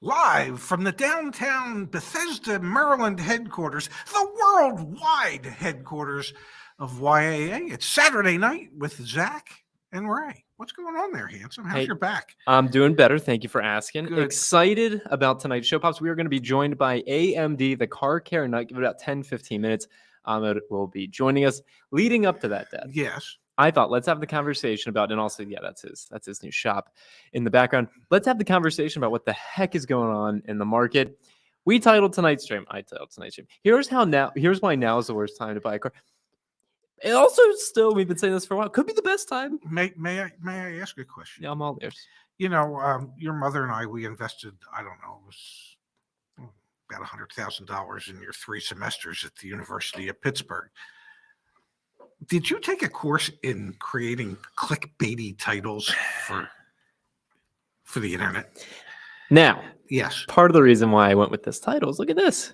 Live from the downtown Bethesda, Maryland headquarters, the worldwide headquarters of YAA. It's Saturday night with Zach and Ray. What's going on there, handsome? How's Hey, your back? I'm doing better. Thank you for asking. Good. Excited about tonight's show, Pops. We are going to be joined by AMD, the car care nut. Give it about 10, 15 minutes. Ahmed will be joining us. Leading up to that, Dad, Yes. I thought let's have the conversation about, and also, yeah, that's his new shop in the background. Let's have the conversation about what the heck is going on in the market. I titled tonight's stream. Here's why now is the worst time to buy a car. And also, still, we've been saying this for a while. Could be the best time. May I ask a question? Yeah, I'm all ears. You know, your mother and I, we invested, I don't know, it was about $100,000 in your 3 semesters at the University of Pittsburgh. Did you take a course in creating clickbaity titles for the internet? Now, Yes. part of the reason why I went with this title is look at this.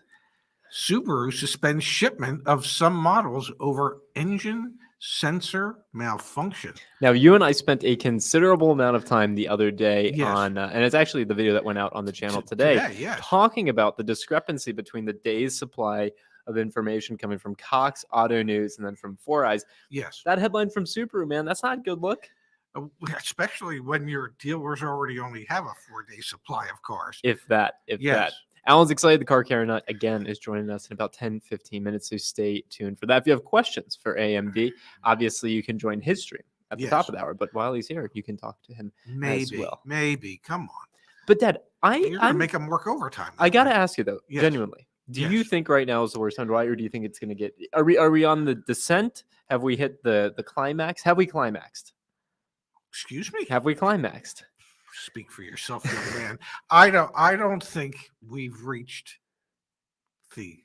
Subaru suspends shipment of some models over engine sensor malfunction. Now, you and I spent a considerable amount of time the other day Yes. on, and it's actually the video that went out on the channel today, Yes. talking about the discrepancy between the day's supply of information coming from Cox Auto News and then from Four Eyes. Yes. That headline from Subaru, man, that's not a good look. Especially when your dealers already only have a 4-day supply of cars. If that. Yes. Alan's excited. The car care nut, again, is joining us in about 10, 15 minutes, so stay tuned for that. If you have questions for AMD, obviously you can join his stream at the top of the hour, but while he's here, you can talk to him as well. Maybe. Come on. But Dad, You're going to make them work overtime. I got to ask you, though, Yes. genuinely, do you Yes. think right now is the worst time to buy, or do you think it's going to get, are we on the descent? Have we hit the climax? Have we climaxed? Excuse me? Have we climaxed? Speak for yourself, young man. I don't think we've reached the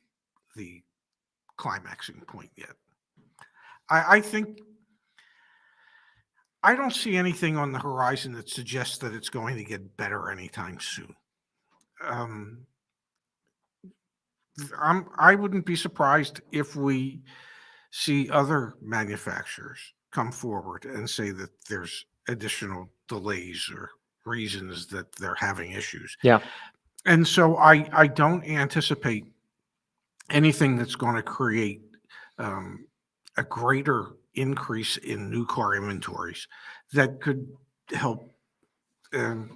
climaxing point yet. I think I don't see anything on the horizon that suggests that it's going to get better anytime soon. I wouldn't be surprised if we see other manufacturers come forward and say that there's additional delays or reasons that they're having issues. Yeah. And so I don't anticipate anything that's going to create a greater increase in new car inventories that could help end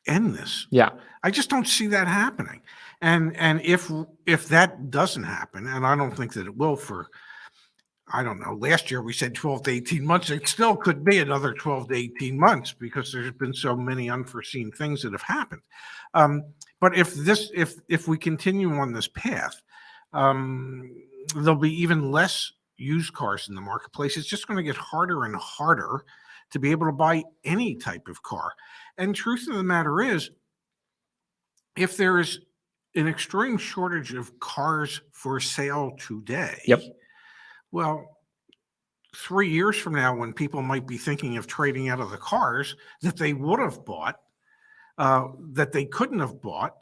this. Yeah. I just don't see that happening. And if that doesn't happen, and I don't think that it will for, I don't know, last year we said 12 to 18 months. It still could be another 12 to 18 months because there's been so many unforeseen things that have happened. But if we continue on this path, there'll be even less used cars in the marketplace. It's just going to get harder and harder to be able to buy any type of car. And truth of the matter is, if there is an extreme shortage of cars for sale today, Yep. Well, 3 years from now, when people might be thinking of trading out of the cars that they would have bought, that they couldn't have bought,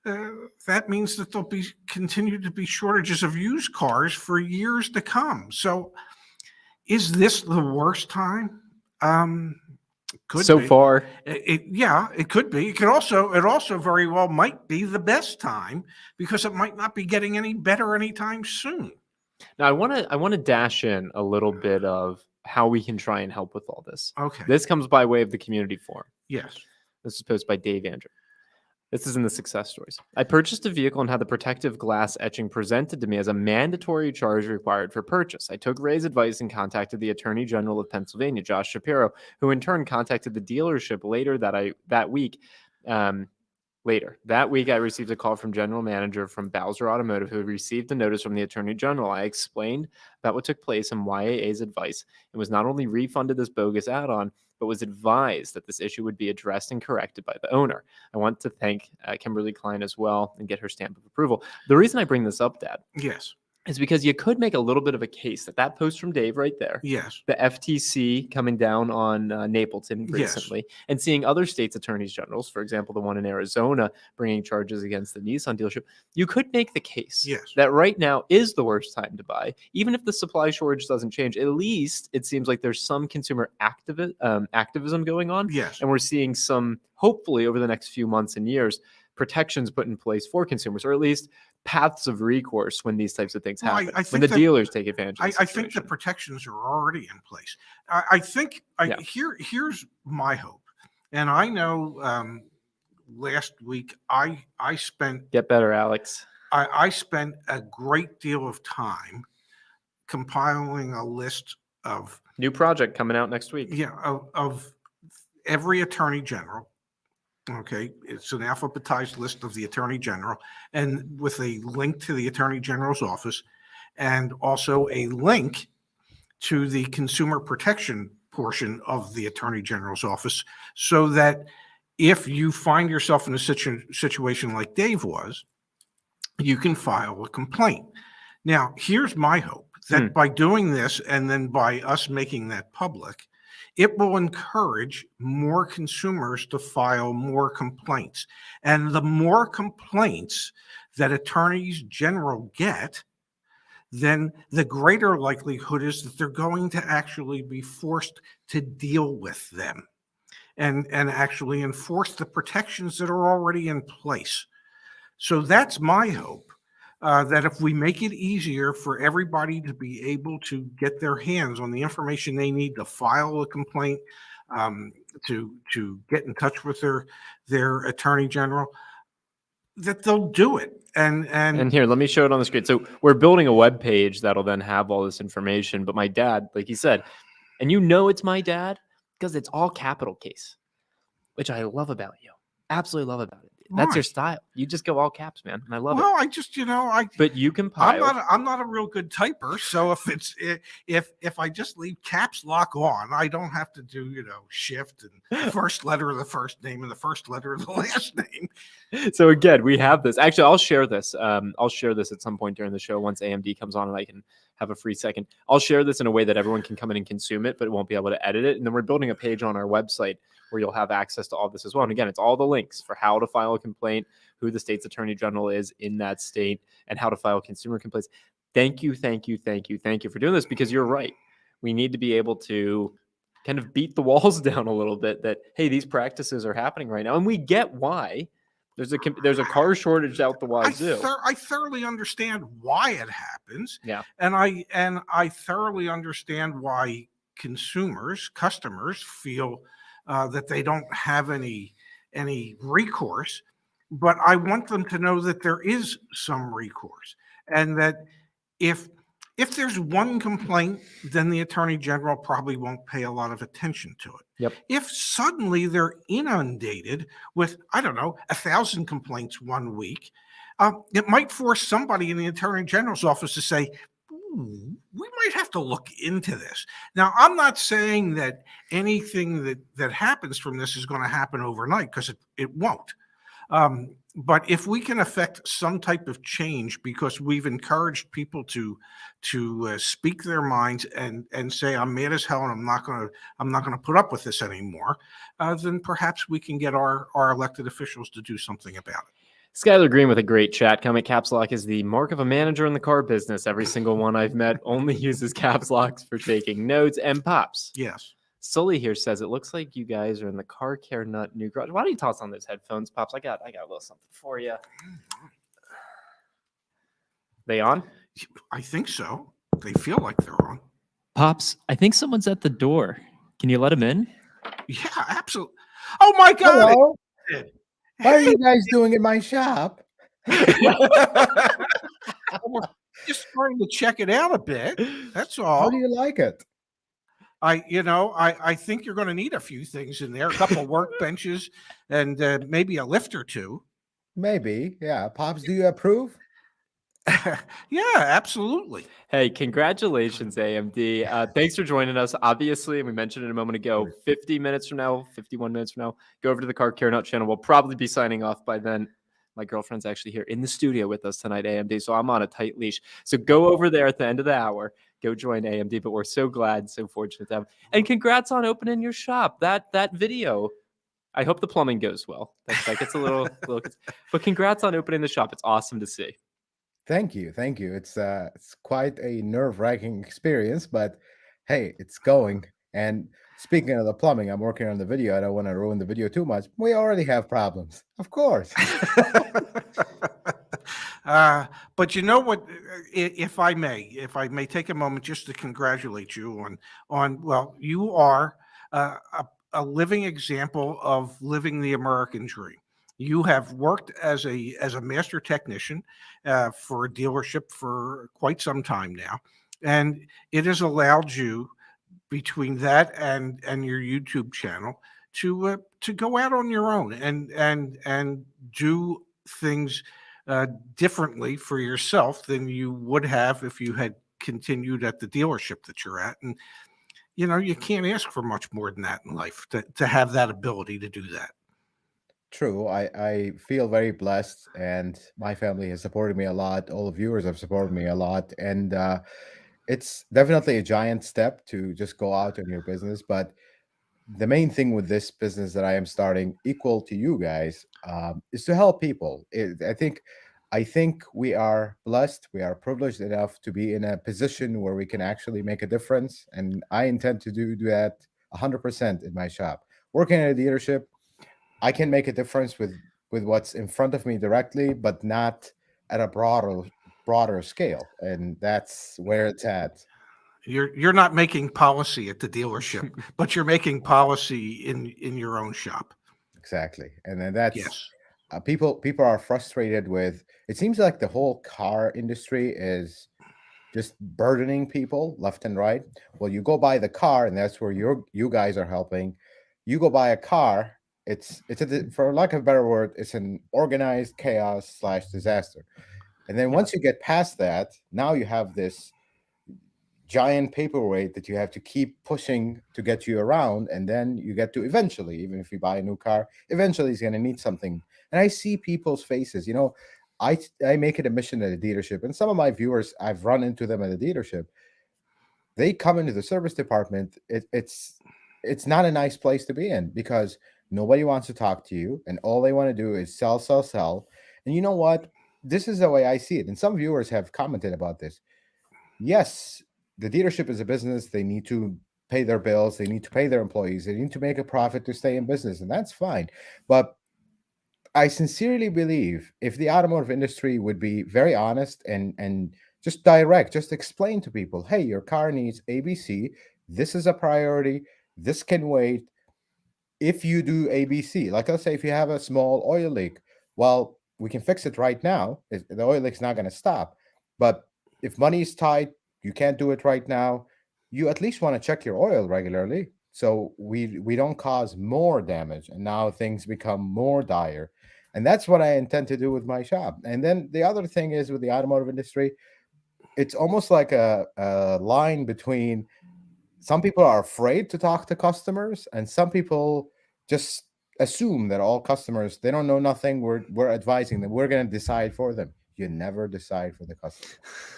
that means that there'll be continue to be shortages of used cars for years to come. So, is this the worst time? Could So be. far, It could be. It also very well might be the best time because it might not be getting any better anytime soon. now I want to dash in a little bit of how we can try and help with all this. Okay. This comes by way of the community forum. Yes. This is posted by Dave Andrew. This is in the success stories. I purchased a vehicle and had the protective glass etching presented to me as a mandatory charge required for purchase. I took Ray's advice and contacted the Attorney General of Pennsylvania, Josh Shapiro, who in turn contacted the dealership later that week. That week, I received a call from General Manager from Bowser Automotive, who had received a notice from the Attorney General. I explained about what took place and YAA's advice, and was not only refunded this bogus add-on, but was advised that this issue would be addressed and corrected by the owner. I want to thank Kimberly Klein as well and get her stamp of approval. The reason I bring this up, Dad, Yes. is because you could make a little bit of a case that that post from Dave right there, Yes. the FTC coming down on Napleton Yes. recently, and seeing other states' attorneys generals, for example, the one in Arizona bringing charges against the Nissan dealership, you could make the case Yes. that right now is the worst time to buy. Even if the supply shortage doesn't change, at least it seems like there's some consumer activism going on. Yes. And we're seeing some, hopefully over the next few months and years, protections put in place for consumers, or at least paths of recourse when these types of things Well, happen, I when think the that- dealers take advantage of the I think the situation. protections are already in place. I think Yeah. here's my hope, and I know last week I spent Get better, Alex. I spent a great deal of time compiling a list of New project coming out next week. of every attorney general. Okay, it's an alphabetized list of the attorney general, and with a link to the attorney general's office, and also a link to the consumer protection portion of the attorney general's office, so that if you find yourself in a situation like Dave was, you can file a complaint. Now, here's my hope that by doing this, and then by us making that public, it will encourage more consumers to file more complaints. And the more complaints that attorneys general get, then the greater likelihood is that they're going to actually be forced to deal with them and actually enforce the protections that are already in place. So that's my hope, that if we make it easier for everybody to be able to get their hands on the information they need to file a complaint, to get in touch with their attorney general, that they'll do it. And here, let me show it on the screen. So we're building a web page that'll then have all this information. But my dad, like he said, and you know it's my dad because it's all capital case, which I love about you. Absolutely love about it. That's your Why? style. You just go all caps, man. And I love it. Well, I just, But you compile. I'm not a real good typer, so if I just leave caps lock on, I don't have to do shift and first letter of the first name and the first letter of the last name. So again, we have this. Actually, I'll share this. I'll share this at some point during the show once AMD comes on and I can have a free second. I'll share this in a way that everyone can come in and consume it, but won't be able to edit it. And then we're building a page on our website where you'll have access to all this as well. And again, it's all the links for how to file a complaint, who the state's attorney general is in that state, and how to file consumer complaints. Thank you for doing this, because you're right. We need to be able to kind of beat the walls down a little bit that, hey, these practices are happening right now. And we get why. There's a car shortage out the wazoo. I thoroughly understand why it happens. Yeah. And I thoroughly understand why customers feel that they don't have any recourse, but I want them to know that there is some recourse, and that if there's one complaint, then the attorney general probably won't pay a lot of attention to it. Yep. If suddenly they're inundated with, I don't know, 1,000 complaints one week, it might force somebody in the attorney general's office to say, we might have to look into this. Now, I'm not saying that anything that happens from this is going to happen overnight, because it won't. But if we can affect some type of change, because we've encouraged people to speak their minds and say, I'm mad as hell and I'm not going to put up with this anymore, then perhaps we can get our elected officials to do something about it. Skylar Green with a great chat comment. Caps lock is the mark of a manager in the car business. Every single one I've met only uses caps locks for taking notes. And Pops. Yes. Sully here says it looks like you guys are in the Car Care Nut new garage. Why don't you toss on those headphones, Pops? I got a little something for you. They on? I think so. They feel like they're on. Pops, I think someone's at the door. Can you let him in? Yeah, absolutely. Oh my God. Hello. What are you guys doing in my shop? We're just trying to check it out a bit. That's all. How do you like it? I think you're going to need a few things in there, a couple of workbenches and maybe a lift or two. Maybe. Yeah. Pops, do you approve? Yeah, absolutely. Hey, congratulations, AMD. Thanks for joining us. Obviously, we mentioned it a moment ago, 50 minutes from now, 51 minutes from now, go over to the Car Care Nut channel. We'll probably be signing off by then. My girlfriend's actually here in the studio with us tonight, AMD. So I'm on a tight leash. So go over there at the end of the hour. Go join AMD. But we're so glad, so fortunate to have. And congrats on opening your shop. That video. I hope the plumbing goes well. That gets a little, but congrats on opening the shop. It's awesome to see. Thank you, thank you. It's quite a nerve-wracking experience, but hey, it's going. And speaking of the plumbing, I'm working on the video. I don't want to ruin the video too much. We already have problems, of course. But you know what? If I may take a moment just to congratulate you on well, you are a living example of living the American dream. You have worked as a master technician for a dealership for quite some time now, and it has allowed you, between that and your YouTube channel, to go out on your own and do things differently for yourself than you would have if you had continued at the dealership that you're at. And you can't ask for much more than that in life to have that ability to do that. True. I feel very blessed, and my family has supported me a lot. All the viewers have supported me a lot. And it's definitely a giant step to just go out in your business. But the main thing with this business that I am starting, equal to you guys, is to help people. I think we are blessed. We are privileged enough to be in a position where we can actually make a difference. And I intend to do that 100% in my shop. Working at a dealership, I can make a difference with what's in front of me directly, but not at a broader scale. And that's where it's at. You're not making policy at the dealership, but you're making policy in your own shop. Exactly. And then that's Yes. People are frustrated with, it seems like the whole car industry is just burdening people left and right. Well, you go buy the car, and that's where you guys are helping. You go buy a car, for lack of a better word, it's an organized chaos / disaster. And then once you get past that, now you have this giant paperweight that you have to keep pushing to get you around. And then you get to eventually, even if you buy a new car, eventually it's going to need something. And I see people's faces. I make it a mission at a dealership, and some of my viewers, I've run into them at a dealership. They come into the service department. It's not a nice place to be in, because nobody wants to talk to you, and all they want to do is sell, sell, sell. And you know what? This is the way I see it. And some viewers have commented about this. Yes, the dealership is a business. They need to pay their bills. They need to pay their employees. They need to make a profit to stay in business, and that's fine. But I sincerely believe if the automotive industry would be very honest and just direct, just explain to people, hey, your car needs ABC. This is a priority. This can wait. If you do ABC, like let's say if you have a small oil leak, well, we can fix it right now. The oil leak's not going to stop. But if money is tight, you can't do it right now. You at least want to check your oil regularly, so we don't cause more damage. And now things become more dire. And that's what I intend to do with my shop. And then the other thing is, with the automotive industry, it's almost like a line between, some people are afraid to talk to customers, and some people just assume that all customers, they don't know nothing. We're advising them. We're going to decide for them. You never decide for the customer.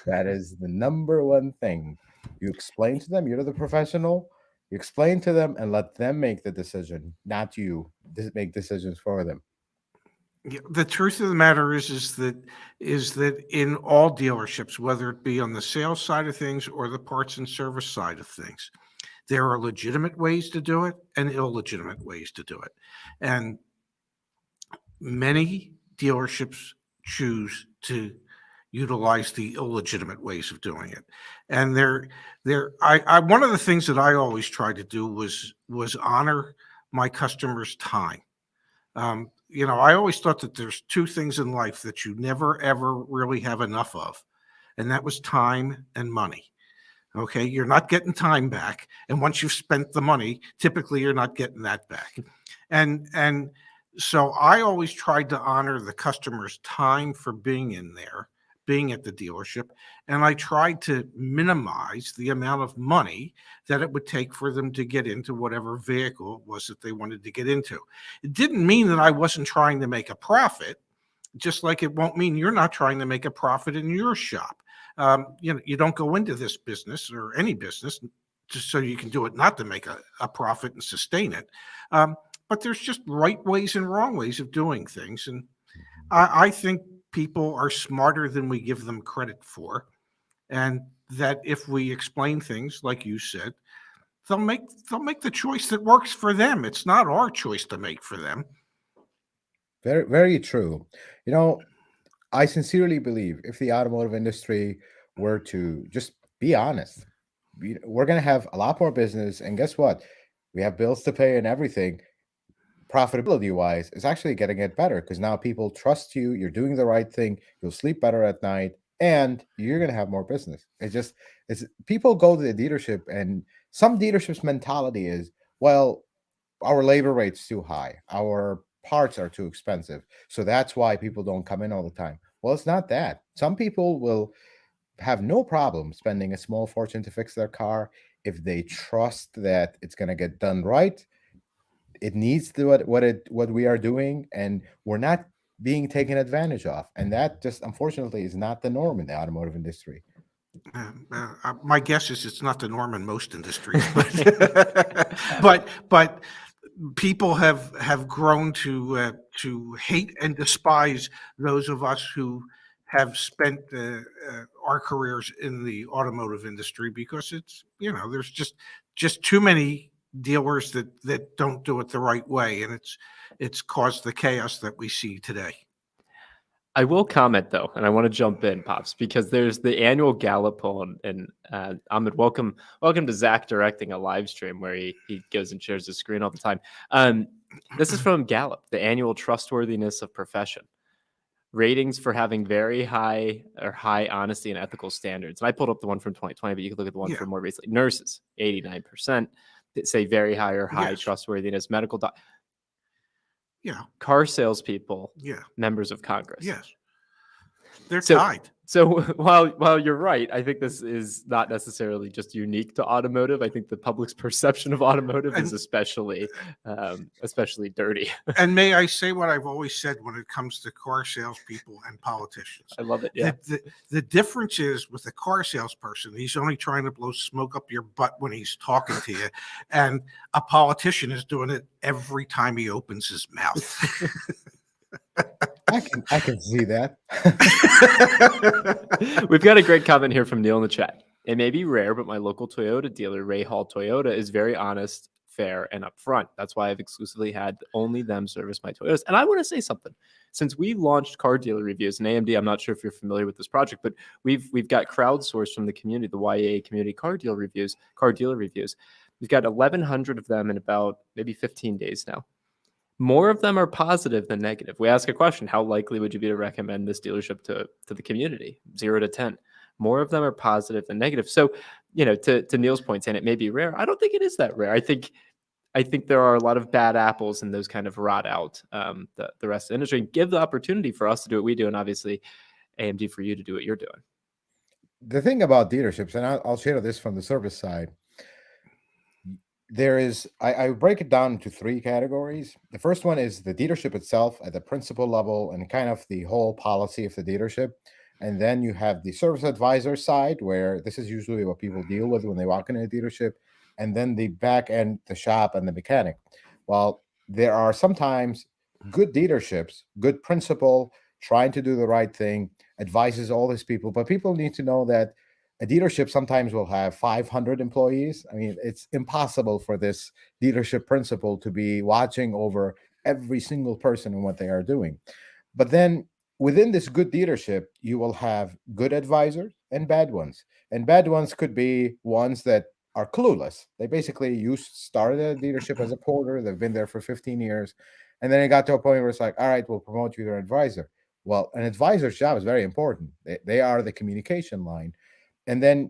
That is the number one thing. You explain to them. You're the professional. You explain to them and let them make the decision, not you make decisions for them. Yeah, the truth of the matter is that in all dealerships, whether it be on the sales side of things or the parts and service side of things, there are legitimate ways to do it and illegitimate ways to do it. And many dealerships choose to utilize the illegitimate ways of doing it. And one of the things that I always tried to do was honor my customers' time. I always thought that there's two things in life that you never, ever really have enough of, and that was time and money. Okay, you're not getting time back. And once you've spent the money, typically you're not getting that back. And so I always tried to honor the customer's time for being in there, being at the dealership. And I tried to minimize the amount of money that it would take for them to get into whatever vehicle it was that they wanted to get into. It didn't mean that I wasn't trying to make a profit. just like it won't mean you're not trying to make a profit in your shop. You don't go into this business or any business just so you can do it not to make a profit and sustain it. But there's just right ways and wrong ways of doing things. And I think people are smarter than we give them credit for. And that if we explain things like you said, they'll make the choice that works for them. It's not our choice to make for them. Very, very true. You know, I sincerely believe if the automotive industry were to just be honest, we're going to have a lot more business. And guess what? We have bills to pay and everything. Profitability wise, it's actually going to get better because now people trust you. You're doing the right thing. You'll sleep better at night and you're going to have more business. It's people go to the dealership, and some dealerships' mentality is, well, our labor rate's too high. Our parts are too expensive. So that's why people don't come in all the time. Well, it's not that. Some people will have no problem spending a small fortune to fix their car if they trust that it's going to get done right. It needs to what we are doing, and we're not being taken advantage of. And that just unfortunately is not the norm in the automotive industry. My guess is it's not the norm in most industries, but people have grown to hate and despise those of us who have spent our careers in the automotive industry, because it's, there's just too many dealers that don't do it the right way, and it's caused the chaos that we see today. I will comment though, and I want to jump in, Pops, because there's the annual Gallup poll, and Ahmed, welcome to Zach directing a live stream where he goes and shares his screen all the time. This is from Gallup, the annual trustworthiness of profession. Ratings for having very high honesty and ethical standards. And I pulled up the one from 2020, but you can look at the one from more recently. Nurses, 89%, say very high or high trustworthiness. Medical car salespeople, members of Congress. Yes, they're tied. So while you're right, I think this is not necessarily just unique to automotive. I think the public's perception of automotive is especially dirty. And may I say what I've always said when it comes to car salespeople and politicians? I love it. Yeah. The difference is, with a car salesperson, he's only trying to blow smoke up your butt when he's talking to you, and a politician is doing it every time he opens his mouth. I can see that. We've got a great comment here from Neil in the chat. It may be rare, but my local Toyota dealer, Ray Hall Toyota, is very honest, fair, and upfront. That's why I've exclusively had only them service my Toyotas. And I want to say something. Since we launched Car Dealer Reviews, and AMD, I'm not sure if you're familiar with this project, but we've got crowdsourced from the community, the YA community Car Dealer Reviews. We've got 1,100 of them in about maybe 15 days now. More of them are positive than negative. We ask a question: how likely would you be to recommend this dealership to the community? 0 to 10. More of them are positive than negative. So, to Neil's point, saying it may be rare, I don't think it is that rare. I think there are a lot of bad apples, and those kind of rot out the rest of the industry, and give the opportunity for us to do what we do, and obviously AMD for you to do what you're doing. The thing about dealerships, and I'll share this from the service side, there is, I break it down into 3 categories. The first one is the dealership itself at the principal level and kind of the whole policy of the dealership. And then you have the service advisor side, where this is usually what people deal with when they walk into a dealership. And then the back end, the shop and the mechanic. Well, there are sometimes good dealerships, good principal, trying to do the right thing, advises all these people. But people need to know that a dealership sometimes will have 500 employees. I mean, it's impossible for this dealership principal to be watching over every single person and what they are doing. But then within this good dealership, you will have good advisors and bad ones. And bad ones could be ones that are clueless. They basically started a dealership as a porter. They've been there for 15 years. And then it got to a point where it's like, all right, we'll promote you to an advisor. Well, an advisor's job is very important. They are the communication line. And then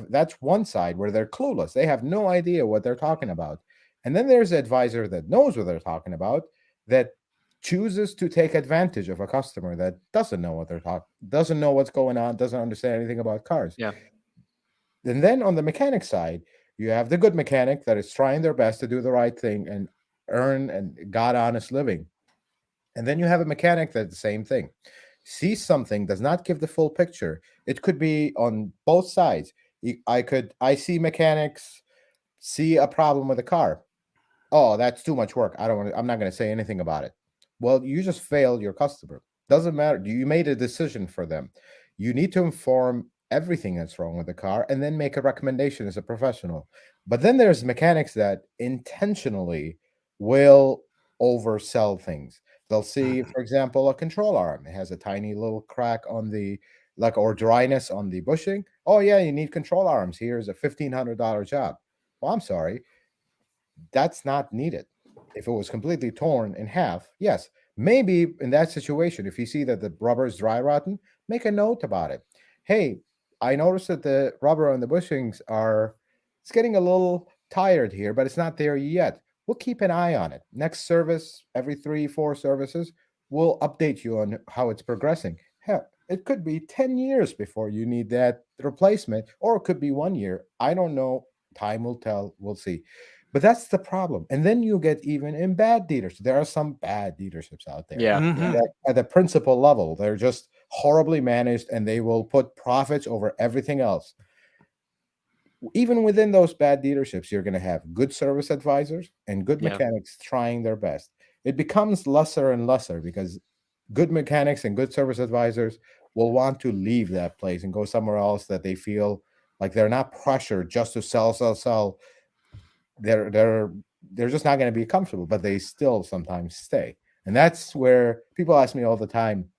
that's one side where they're clueless. They have no idea what they're talking about. And then there's an advisor that knows what they're talking about, that chooses to take advantage of a customer that doesn't know what doesn't know what's going on, doesn't understand anything about cars. Yeah. And then on the mechanic side, you have the good mechanic that is trying their best to do the right thing and earn and God honest living. And then you have a mechanic that's the same thing. Sees something, does not give the full picture. It could be on both sides. I see mechanics see a problem with a car. Oh, that's too much work. I'm not going to say anything about it. Well, you just failed your customer. Doesn't matter. You made a decision for them. You need to inform everything that's wrong with the car and then make a recommendation as a professional. But then there's mechanics that intentionally will oversell things. They'll see, for example, a control arm. It has a tiny little crack on the or dryness on the bushing. Oh yeah, you need control arms. Here's a $1,500 job. Well, I'm sorry, that's not needed. If it was completely torn in half, yes, maybe in that situation, if you see that the rubber is dry rotten, make a note about it. Hey, I noticed that the rubber on the bushings it's getting a little tired here, but it's not there yet. We'll keep an eye on it. Next service, every 3-4 services, we'll update you on how it's progressing. Hell, it could be 10 years before you need that replacement, or it could be 1 year. I don't know. Time will tell. We'll see. But that's the problem. And then you get even in bad dealerships. There are some bad dealerships out there. Yeah. Mhm. That at the principal level, they're just horribly managed and they will put profits over everything else. Even within those bad dealerships, you're going to have good service advisors and good Yeah. mechanics trying their best. It becomes lesser and lesser because good mechanics and good service advisors will want to leave that place and go somewhere else that they feel like they're not pressured just to sell. They're just not going to be comfortable, but they still sometimes stay. And that's where people ask me all the time,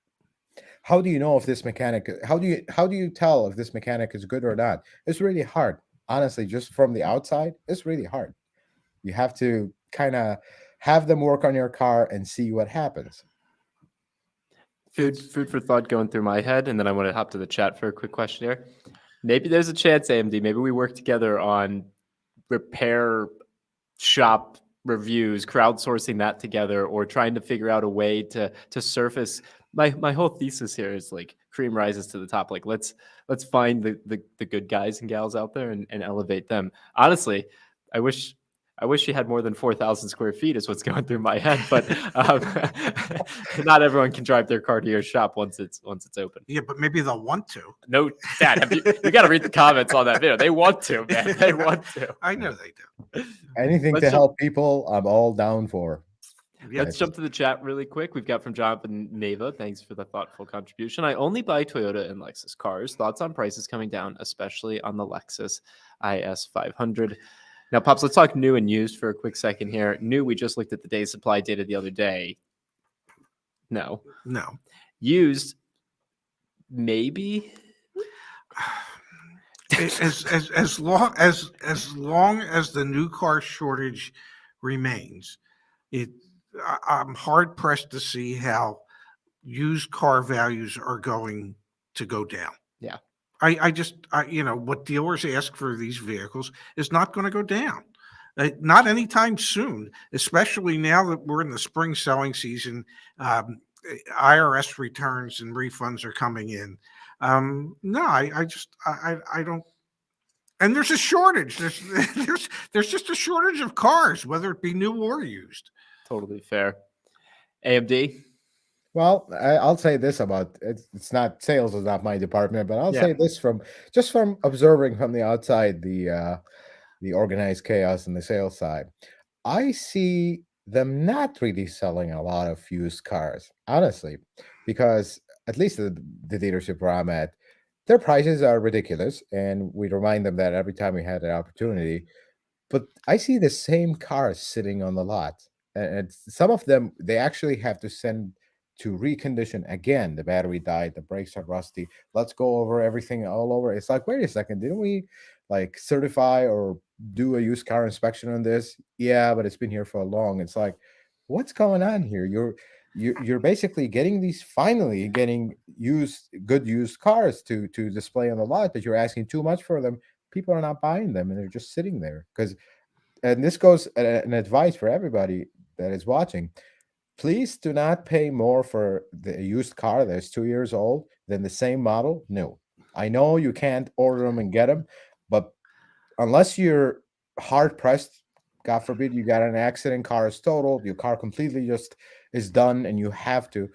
how do you know if this mechanic, how do you tell if this mechanic is good or not? It's really hard. Honestly, just from the outside, it's really hard. You have to kind of have them work on your car and see what happens. Food for thought going through my head, and then I want to hop to the chat for a quick question here. Maybe there's a chance, AMD, maybe we work together on repair shop reviews, crowdsourcing that together, or trying to figure out a way to surface. My whole thesis here is like cream rises to the top. Like let's find the good guys and gals out there and elevate them. Honestly, I wish you had more than 4,000 square feet is what's going through my head, but not everyone can drive their car to your shop once it's open. Yeah, but maybe they'll want to. No, Dad, you got to read the comments on that video. They want to, man. They want to. I know they do. Anything Let's to jump- help people, I'm all down for. Yeah. Let's jump to the chat really quick. We've got from Jonathan Neva. Thanks for the thoughtful contribution. I only buy Toyota and Lexus cars. Thoughts on prices coming down, especially on the Lexus IS 500. Now, Pops, let's talk new and used for a quick second here. New, we just looked at the day supply data the other day. No. Used, maybe. As long as the new car shortage remains, I'm hard pressed to see how used car values are going to go down. Yeah. I what dealers ask for these vehicles is not going to go down. Not anytime soon, especially now that we're in the spring selling season. IRS returns and refunds are coming in. No, I don't. And there's a shortage. There's just a shortage of cars, whether it be new or used. Totally fair. AMD. Well, I'll say this about it. It's not sales is not my department, but I'll Yeah. say this from observing from the outside, the organized chaos and the sales side. I see them not really selling a lot of used cars, honestly, because at least the dealership where I'm at, their prices are ridiculous, and we remind them that every time we had an opportunity. But I see the same cars sitting on the lot, and some of them they actually have to send to recondition again. The battery died, the brakes are rusty. Let's go over everything all over. It's like, wait a second, didn't we like certify or do a used car inspection on this? Yeah, but it's been here for long. It's like, what's going on here? You're basically getting good used cars to display on the lot, but you're asking too much for them. People are not buying them and they're just sitting there. And this goes an advice for everybody that is watching. Please do not pay more for the used car that's 2 years old than the same model. No, I know you can't order them and get them, but unless you're hard pressed God forbid you got an accident, car is totaled, your car completely just is done, and you have to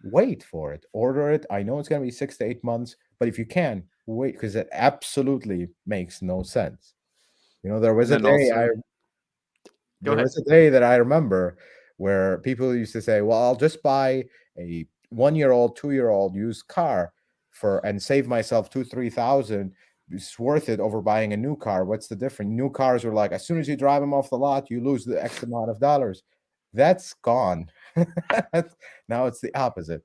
wait for it. Order it. I know it's going to be 6 to 8 months, but if you can, wait, because it absolutely makes no sense. There was And a then day also, go there ahead. was a day that I remember where people used to say, "Well, I'll just buy a 1-year-old, 2-year-old used car and save myself 2, 3 thousand. It's worth it over buying a new car. What's the difference?" New cars are like, as soon as you drive them off the lot, you lose the X amount of dollars. That's gone. Now it's the opposite.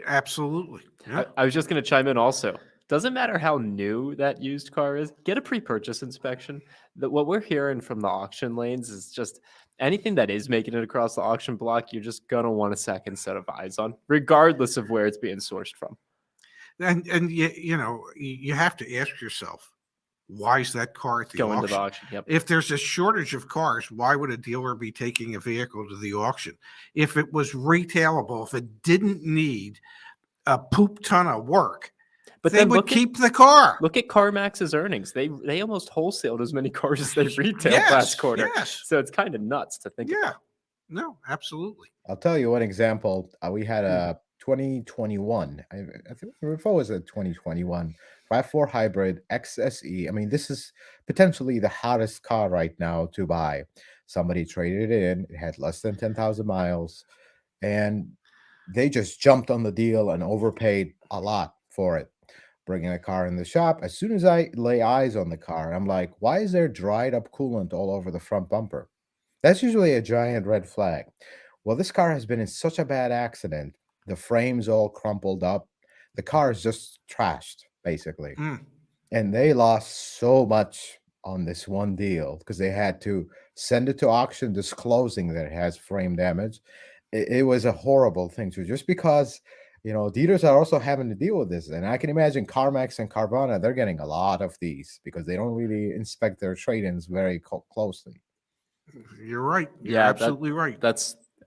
Absolutely. Yeah. I was just going to chime in also. Doesn't matter how new that used car is, get a pre-purchase inspection. What we're hearing from the auction lanes is just anything that is making it across the auction block, you're just going to want a second set of eyes on, regardless of where it's being sourced from. And you have to ask yourself, why is that car at the Going to the auction? auction. Yep. If there's a shortage of cars, why would a dealer be taking a vehicle to the auction? If it was retailable, if it didn't need a poop ton of work, But they then would keep the car. look at CarMax's earnings. They almost wholesaled as many cars as they retailed Yes, last quarter. yes. So it's kind of nuts to think Yeah. about. No, absolutely. I'll tell you one example. We had a 2021. I think it was a 2021 RAV4 Hybrid XSE. I mean, this is potentially the hottest car right now to buy. Somebody traded it in. It had less than 10,000 miles, and they just jumped on the deal and overpaid a lot for it. Bringing a car in the shop, as soon as I lay eyes on the car, I'm like, why is there dried up coolant all over the front bumper? That's usually a giant red flag. Well, this car has been in such a bad accident. The frame's all crumpled up. The car is just trashed, basically. Mm. And they lost so much on this one deal because they had to send it to auction disclosing that it has frame damage. It was a horrible thing. So just because, dealers are also having to deal with this. And I can imagine CarMax and Carvana, they're getting a lot of these because they don't really inspect their trade-ins very closely. You're right. You're Yeah, absolutely right.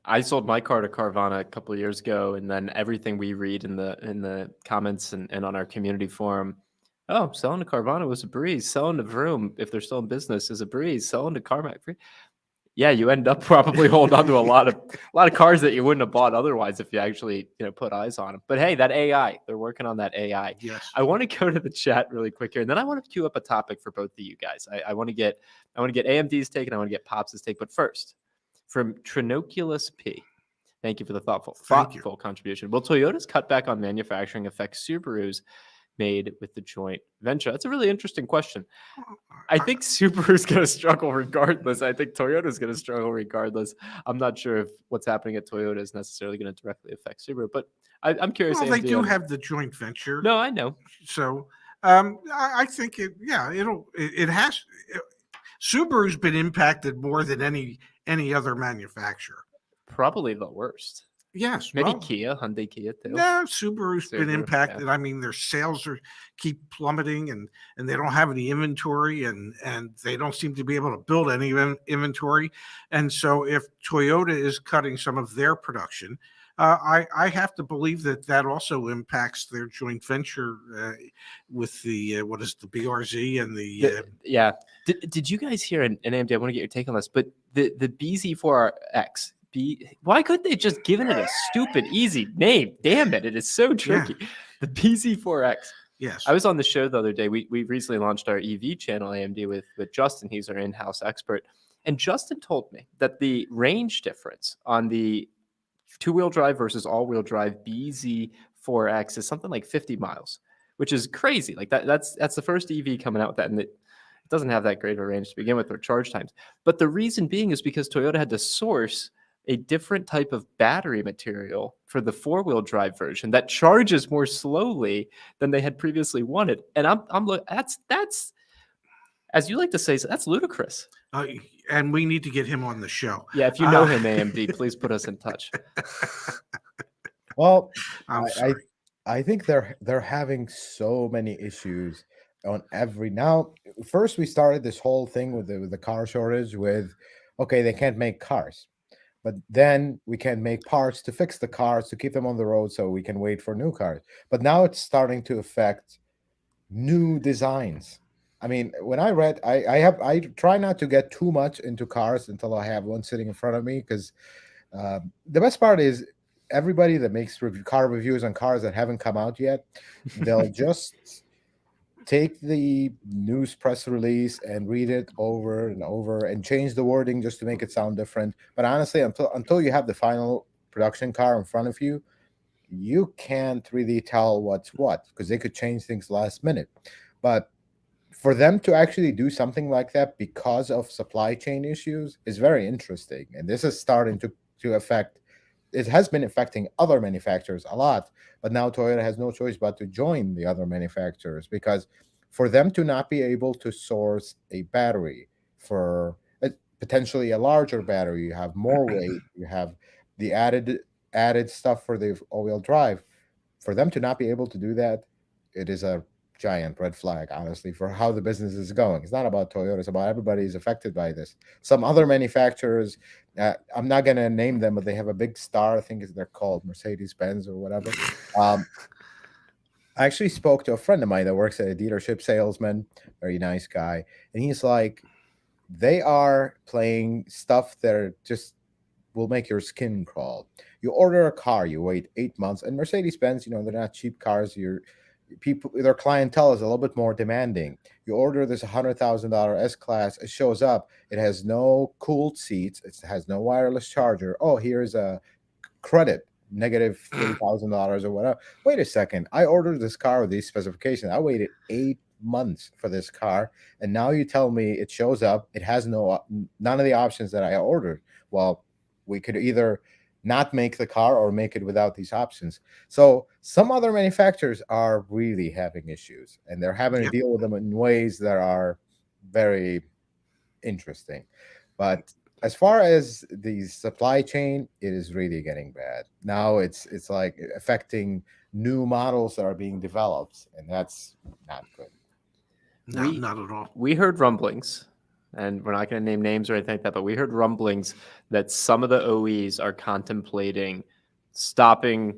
I sold my car to Carvana a couple of years ago, and then everything we read in the comments and on our community forum, oh, selling to Carvana was a breeze. Selling to Vroom, if they're still in business, is a breeze. Selling to CarMax, yeah, you end up probably holding on to a lot of cars that you wouldn't have bought otherwise if you actually put eyes on them. But hey, that AI, they're working on that AI. Yes. I want to go to the chat really quick here, and then I want to queue up a topic for both of you guys. I want to get AMD's take and I want to get Pops' take. But first, from Trinoculus P. Thank you for the Thank you. thoughtful contribution. Will Toyota's cutback on manufacturing affect Subaru's made with the joint venture? That's a really interesting question. I think Subaru's going to struggle regardless. I think Toyota's going to struggle regardless. I'm not sure if what's happening at Toyota is necessarily going to directly affect Subaru, but I'm curious. Well, they AMD do on- have the joint venture. No, I know. So I think it has. Subaru's been impacted more than any other manufacturer. Probably the worst. Yes, Maybe well, Kia, Hyundai Kia too. No, Subaru's been Subaru, impacted. I mean, their sales keep plummeting, and they don't have any inventory, and they don't seem to be able to build any inventory. And so, if Toyota is cutting some of their production, I have to believe that also impacts their joint venture with the what is the BRZ and the Yeah. Did you guys hear, and AMD, I want to get your take on this, but the BZ4X, why couldn't they just given it a stupid, easy name? Damn it. It is so tricky. The BZ4X. yes. I was on the show the other day. We recently launched our EV channel, AMD, with Justin. He's our in-house expert. And Justin told me that the range difference on the two-wheel drive versus all-wheel drive BZ4X is something like 50 miles, which is crazy. Like that's the first EV coming out with that, and it doesn't have that great of a range to begin with, or charge times. But the reason being is because Toyota had to source a different type of battery material for the four-wheel drive version that charges more slowly than they had previously wanted. And I'm that's as you like to say, that's ludicrous. And we need to get him on the show. Yeah, if you know him, AMD, please put us in touch. Well, I'm sorry. I think they're having so many issues on every. Now, first we started this whole thing with the car shortage with, okay, they can't make cars, but then we can make parts to fix the cars to keep them on the road so we can wait for new cars. But now it's starting to affect new designs. I mean, when I read, I try not to get too much into cars until I have one sitting in front of me because the best part is everybody that makes car reviews on cars that haven't come out yet, they'll just take the news press release and read it over and over and change the wording just to make it sound different. But honestly, until you have the final production car in front of you, you can't really tell what's what because they could change things last minute. But for them to actually do something like that because of supply chain issues is very interesting. And this is starting to affect, it has been affecting other manufacturers a lot, but now Toyota has no choice but to join the other manufacturers because for them to not be able to source a battery for potentially a larger battery, you have more weight, you have the added stuff for the all-wheel drive. For them to not be able to do that, it is a giant red flag, honestly, for how the business is going. It's not about Toyota; it's about everybody is affected by this. Some other manufacturers, I'm not going to name them, but they have a big star. I think they're called Mercedes Benz or whatever. I actually spoke to a friend of mine that works at a dealership, salesman, very nice guy, and he's like, they are playing stuff that just will make your skin crawl. You order a car, you wait 8 months, and Mercedes Benz, they're not cheap cars. Their clientele is a little bit more demanding. You order this $100,000 S-Class, it shows up, it has no cooled seats, it has no wireless charger. Oh, here's a credit, negative $3,000 or whatever. Wait a second, I ordered this car with these specifications. I waited 8 months for this car, and now you tell me it shows up, it has none of the options that I ordered. Well, we could either not make the car or make it without these options. So some other manufacturers are really having issues, and they're having to deal with them in ways that are very interesting. But as far as the supply chain, it is really getting bad. Now it's like affecting new models that are being developed, and that's not good. No, not at all. We heard rumblings, and we're not going to name names or anything like that, but we heard rumblings that some of the OEs are contemplating stopping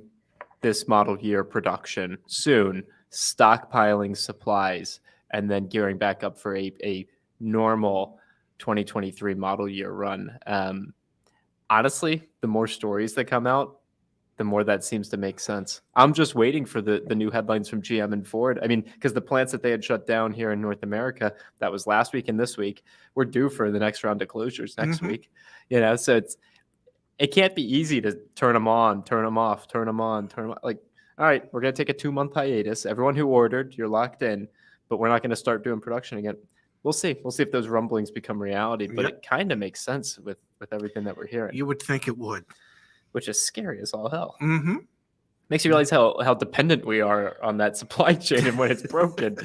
this model year production soon, stockpiling supplies, and then gearing back up for a normal 2023 model year run. Honestly, the more stories that come out, the more that seems to make sense. I'm just waiting for the new headlines from GM and Ford. I mean, because the plants that they had shut down here in North America, that was last week and this week, we're due for the next round of closures next week. So it can't be easy to turn them on, turn them off, turn them on, turn them off. Like, all right, we're going to take a 2-month hiatus. Everyone who ordered, you're locked in, but we're not going to start doing production again. We'll see. We'll see if those rumblings become reality, but it kind of makes sense with everything that we're hearing. You would think it would. Which is scary as all hell. Mm-hmm. Makes you realize how dependent we are on that supply chain, and when it's broken,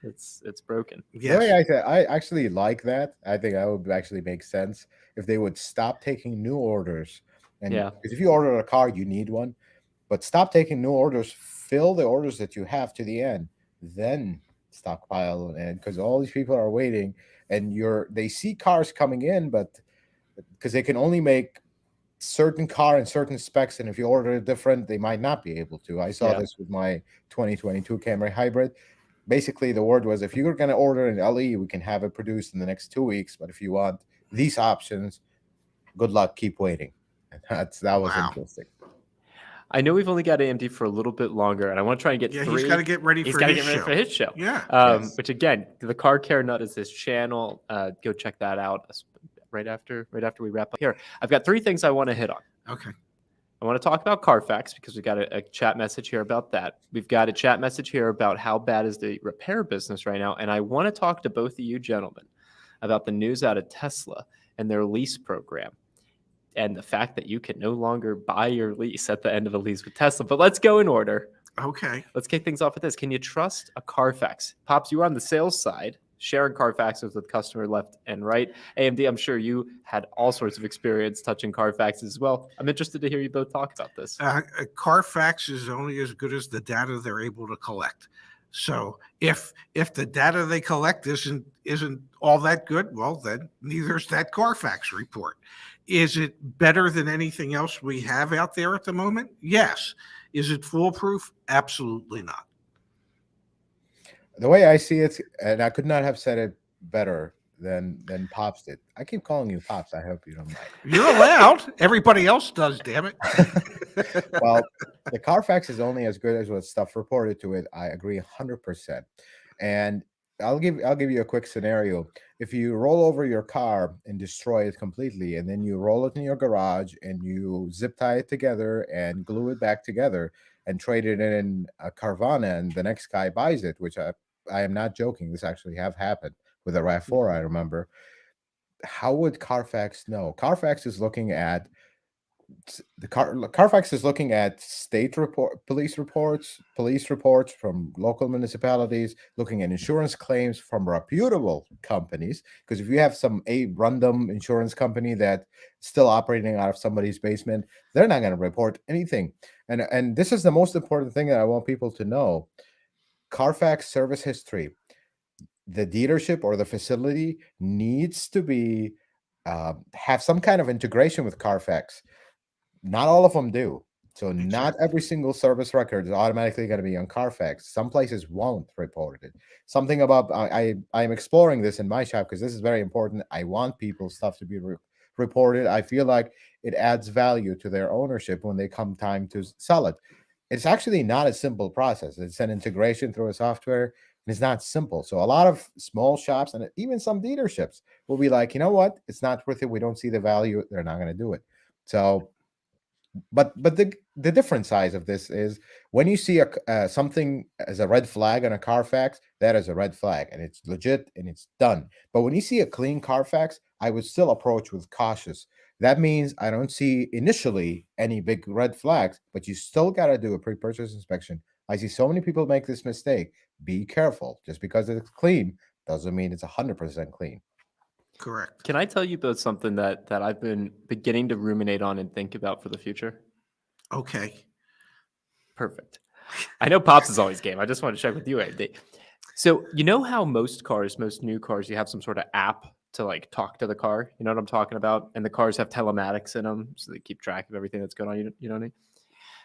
it's broken. Yes. I actually like that. I think that would actually make sense if they would stop taking new orders. And because if you order a car, you need one, but stop taking new orders. Fill the orders that you have to the end, then stockpile, and because all these people are waiting, and they see cars coming in, but because they can only make certain car and certain specs, and if you order it different, they might not be able to. I saw this with my 2022 Camry Hybrid. Basically, the word was, if you're going to order an LE, we can have it produced in the next 2 weeks, but if you want these options, good luck, keep waiting. And that was interesting. I know we've only got AMD for a little bit longer, and I want to try and get three. He's got to get ready for his show. Yeah. Which again, the Car Care Nut is this channel. Go check that out. Right after we wrap up here. I've got 3 things I want to hit on. Okay. I want to talk about Carfax because we've got a chat message here about that. We've got a chat message here about how bad is the repair business right now. And I want to talk to both of you gentlemen about the news out of Tesla and their lease program and the fact that you can no longer buy your lease at the end of the lease with Tesla. But let's go in order. Okay. Let's kick things off with this. Can you trust a Carfax? Pops, you were on the sales side, sharing Carfaxes with customer left and right. AMD, I'm sure you had all sorts of experience touching Carfaxes as well. I'm interested to hear you both talk about this. Carfax is only as good as the data they're able to collect. So if the data they collect isn't all that good, well, then neither's that Carfax report. Is it better than anything else we have out there at the moment? Yes. Is it foolproof? Absolutely not. The way I see it, and I could not have said it better than Pops did. I keep calling you Pops. I hope you don't mind. You're allowed. Everybody else does, damn it. Well, the Carfax is only as good as what stuff reported to it. I agree 100%. And I'll give you a quick scenario. If you roll over your car and destroy it completely, and then you roll it in your garage and you zip tie it together and glue it back together and trade it in a Carvana, and the next guy buys it, which I am not joking. This actually have happened with a RAV4, I remember. How would Carfax know? Carfax is looking at Carfax is looking at police reports from local municipalities, looking at insurance claims from reputable companies. Because if you have a random insurance company that still operating out of somebody's basement, they're not going to report anything. And this is the most important thing that I want people to know. Carfax service history. The dealership or the facility needs to be have some kind of integration with Carfax. Not all of them do. So not every single service record is automatically going to be on Carfax. Some places won't report it. Something about I'm exploring this in my shop because this is very important. I want people's stuff to be reported. I feel like it adds value to their ownership when they come time to sell it. It's actually not a simple process. It's an integration through a software, and it's not simple. So a lot of small shops and even some dealerships will be like, you know what? It's not worth it. We don't see the value. They're not going to do it. So but the different size of this is when you see something as a red flag on a Carfax, that is a red flag and it's legit and it's done. But when you see a clean Carfax, I would still approach with cautious. That means I don't see initially any big red flags, but you still got to do a pre-purchase inspection. I see so many people make this mistake. Be careful. Just because it's clean doesn't mean it's 100% clean. Correct. Can I tell you both something that I've been beginning to ruminate on and think about for the future? Okay. Perfect. I know Pops is always game. I just want to check with you, Andy. So you know how most new cars, you have some sort of app to like talk to the car. You know what I'm talking about? And the cars have telematics in them, so they keep track of everything that's going on. You know what I mean?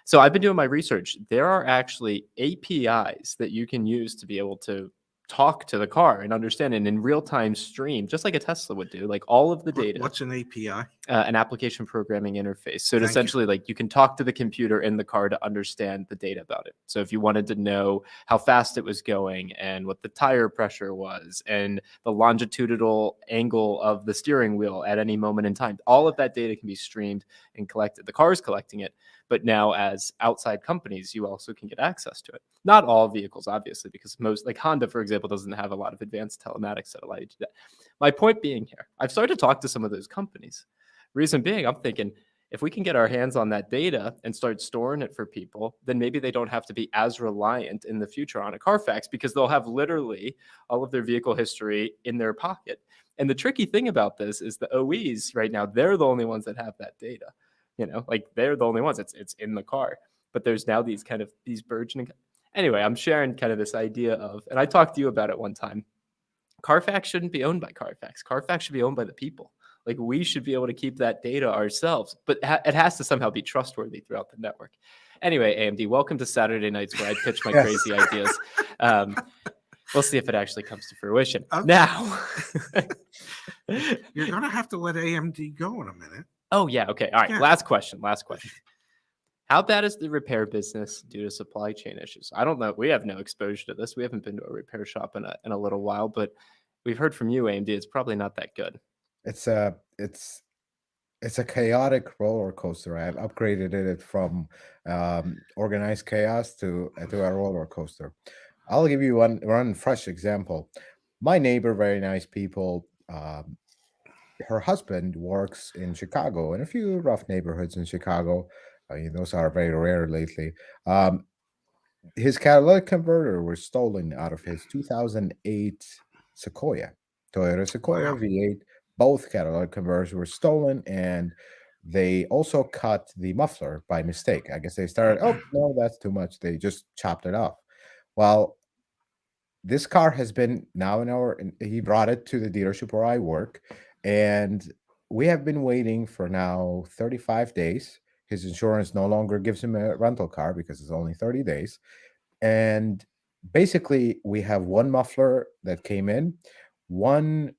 So I've been doing my research. There are actually APIs that you can use to be able to talk to the car and understand it in real time stream, just like a Tesla would do, like all of the data. What's an API? An application programming interface. So it Thank you. essentially, like you can talk to the computer in the car to understand the data about it. So if you wanted to know how fast it was going and what the tire pressure was and the longitudinal angle of the steering wheel at any moment in time, all of that data can be streamed and collected. The car is collecting it, but now as outside companies, you also can get access to it. Not all vehicles, obviously, because most, like Honda, for example, doesn't have a lot of advanced telematics that allow you to do that. My point being here, I've started to talk to some of those companies. Reason being, I'm thinking if we can get our hands on that data and start storing it for people, then maybe they don't have to be as reliant in the future on a Carfax because they'll have literally all of their vehicle history in their pocket. And the tricky thing about this is the OEs right now, they're the only ones that have that data. You know, like they're the only ones. It's in the car. But there's now these burgeoning. Anyway, I'm sharing kind of this idea of, and I talked to you about it one time. Carfax shouldn't be owned by Carfax. Carfax should be owned by the people. Like we should be able to keep that data ourselves, but it has to somehow be trustworthy throughout the network. Anyway, AMD, welcome to Saturday nights where I pitch my crazy ideas. We'll see if it actually comes to fruition. Okay. Now, You're going to have to let AMD go in a minute. oh yeah, okay, all right. Yeah. Last question. How bad is the repair business due to supply chain issues? I don't know. We have no exposure to this. We haven't been to a repair shop in a little while, but we've heard from you, AMD. It's probably not that good. It's a chaotic roller coaster. I've upgraded it from organized chaos to a roller coaster. I'll give you one fresh example. My neighbor, very nice people. Her husband works in Chicago in a few rough neighborhoods in Chicago. I mean, those are very rare lately. His catalytic converter was stolen out of his 2008 Sequoia, Toyota Sequoia Wow. V8. Both catalytic converters were stolen, and they also cut the muffler by mistake. I guess they started, oh, no, that's too much. They just chopped it off. Well, this car has been now he brought it to the dealership where I work, and we have been waiting for now 35 days. His insurance no longer gives him a rental car because it's only 30 days. And basically we have one muffler that came in, one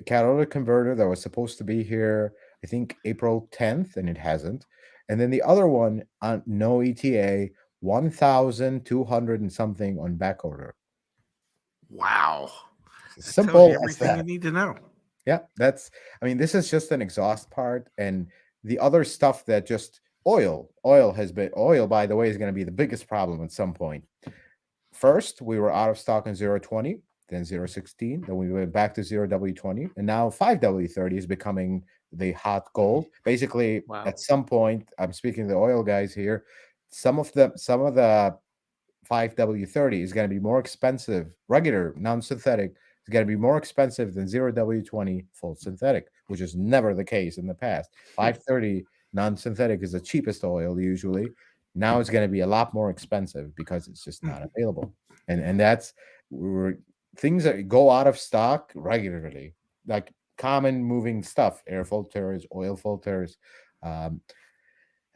catalytic converter that was supposed to be here, I think April 10th, and it hasn't. And then the other one on no ETA, 1,200 and something on back order. Wow. It's That tells simple you as everything you that. need to know. Yeah, I mean, this is just an exhaust part, and the other stuff that just oil, by the way, is going to be the biggest problem at some point. First, we were out of stock on 020, then 016, then we went back to 0W20, and now 5W30 is becoming the hot gold. Basically, Wow. at some point, I'm speaking to the oil guys here, some of the 5W30 is going to be more expensive, regular, non-synthetic, is going to be more expensive than 0W20 full synthetic, which is never the case in the past. 530 non-synthetic is the cheapest oil usually. Now it's going to be a lot more expensive because it's just not available. And that's things that go out of stock regularly, like common moving stuff, air filters, oil filters.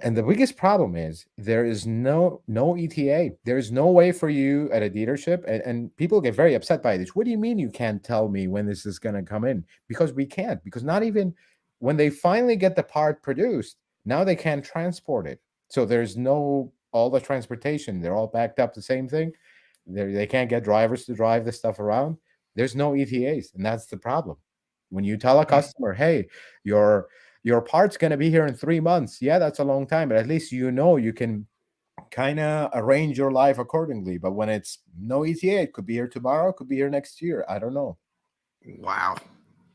And the biggest problem is there is no ETA. There's no way for you at a dealership, and people get very upset by this. What do you mean you can't tell me when this is going to come in? Because we can't. Because not even when they finally get the part produced, now they can't transport it. So there's no all the transportation. They're all backed up. The same thing. They can't get drivers to drive the stuff around. There's no ETAs, and that's the problem. When you tell a customer, "Hey, your part's going to be here in 3 months." Yeah, that's a long time, but at least you can kind of arrange your life accordingly. But when it's no ETA, it could be here tomorrow, it could be here next year. I don't know. Wow.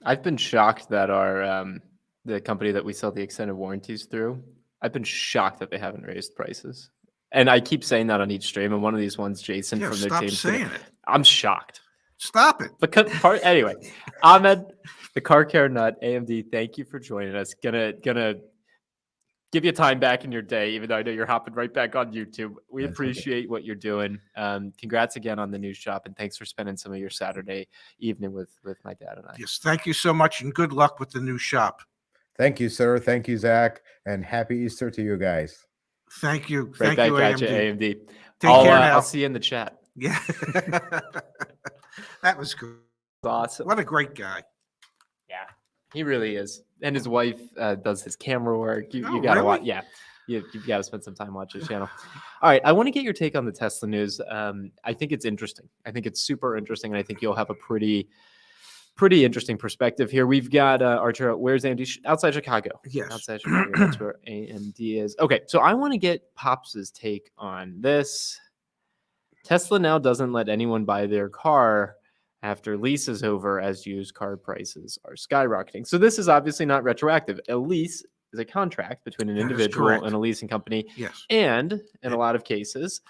I've been shocked that our the company that we sell the extended warranties through, I've been shocked that they haven't raised prices. And I keep saying that on each stream. And one of these ones, Jason Yeah, from their stop team, saying it. I'm shocked. Stop it. But anyway, Ahmed, the car care nut, AMD, thank you for joining us. Gonna give you time back in your day, even though I know you're hopping right back on YouTube. We That's okay. appreciate what you're doing. Congrats again on the new shop, and thanks for spending some of your Saturday evening with my dad and I. Yes, thank you so much, and good luck with the new shop. Thank you, sir. Thank you, Zach, and happy Easter to you guys. Thank you. Right Thank back you, at you, AMD. AMD. Take care now. I'll see you in the chat. Yeah. That was good. Awesome. What a great guy. Yeah, he really is. And his wife does his camera work. You Oh, got to really? watch. Yeah, you've got to spend some time watching his channel. All right, I want to get your take on the Tesla news. I think it's interesting. I think it's super interesting, and I think you'll have a pretty interesting perspective here. We've got Archer. Where's AMD? Outside Chicago. Yes. Outside Chicago. That's where AMD is. Okay, so I want to get Pops's take on this. Tesla now doesn't let anyone buy their car after lease is over, as used car prices are skyrocketing. So this is obviously not retroactive. A lease is a contract between an That is individual correct. and a leasing company. Yes. And in a lot of cases,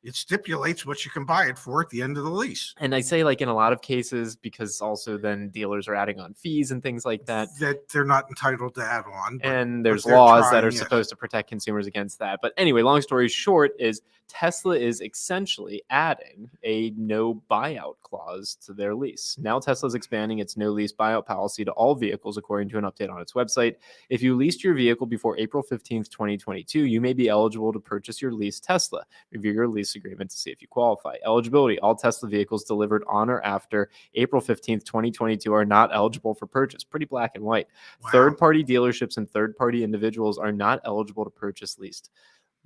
It stipulates what you can buy it for at the end of the lease. and I say like in a lot of cases, because also then dealers are adding on fees and things like that. That they're not entitled to add on. but And there's they're laws that trying, are yes. supposed to protect consumers against that. But anyway, long story short is Tesla is essentially adding a no buyout clause to their lease. Now Tesla is expanding its no lease buyout policy to all vehicles, according to an update on its website. If you leased your vehicle before April 15th, 2022, you may be eligible to purchase your leased Tesla. Review your lease agreement to see if you qualify. Eligibility: all Tesla vehicles delivered on or after April 15th, 2022 are not eligible for purchase. Pretty black and white. Wow. Third-party dealerships and third-party individuals are not eligible to purchase leased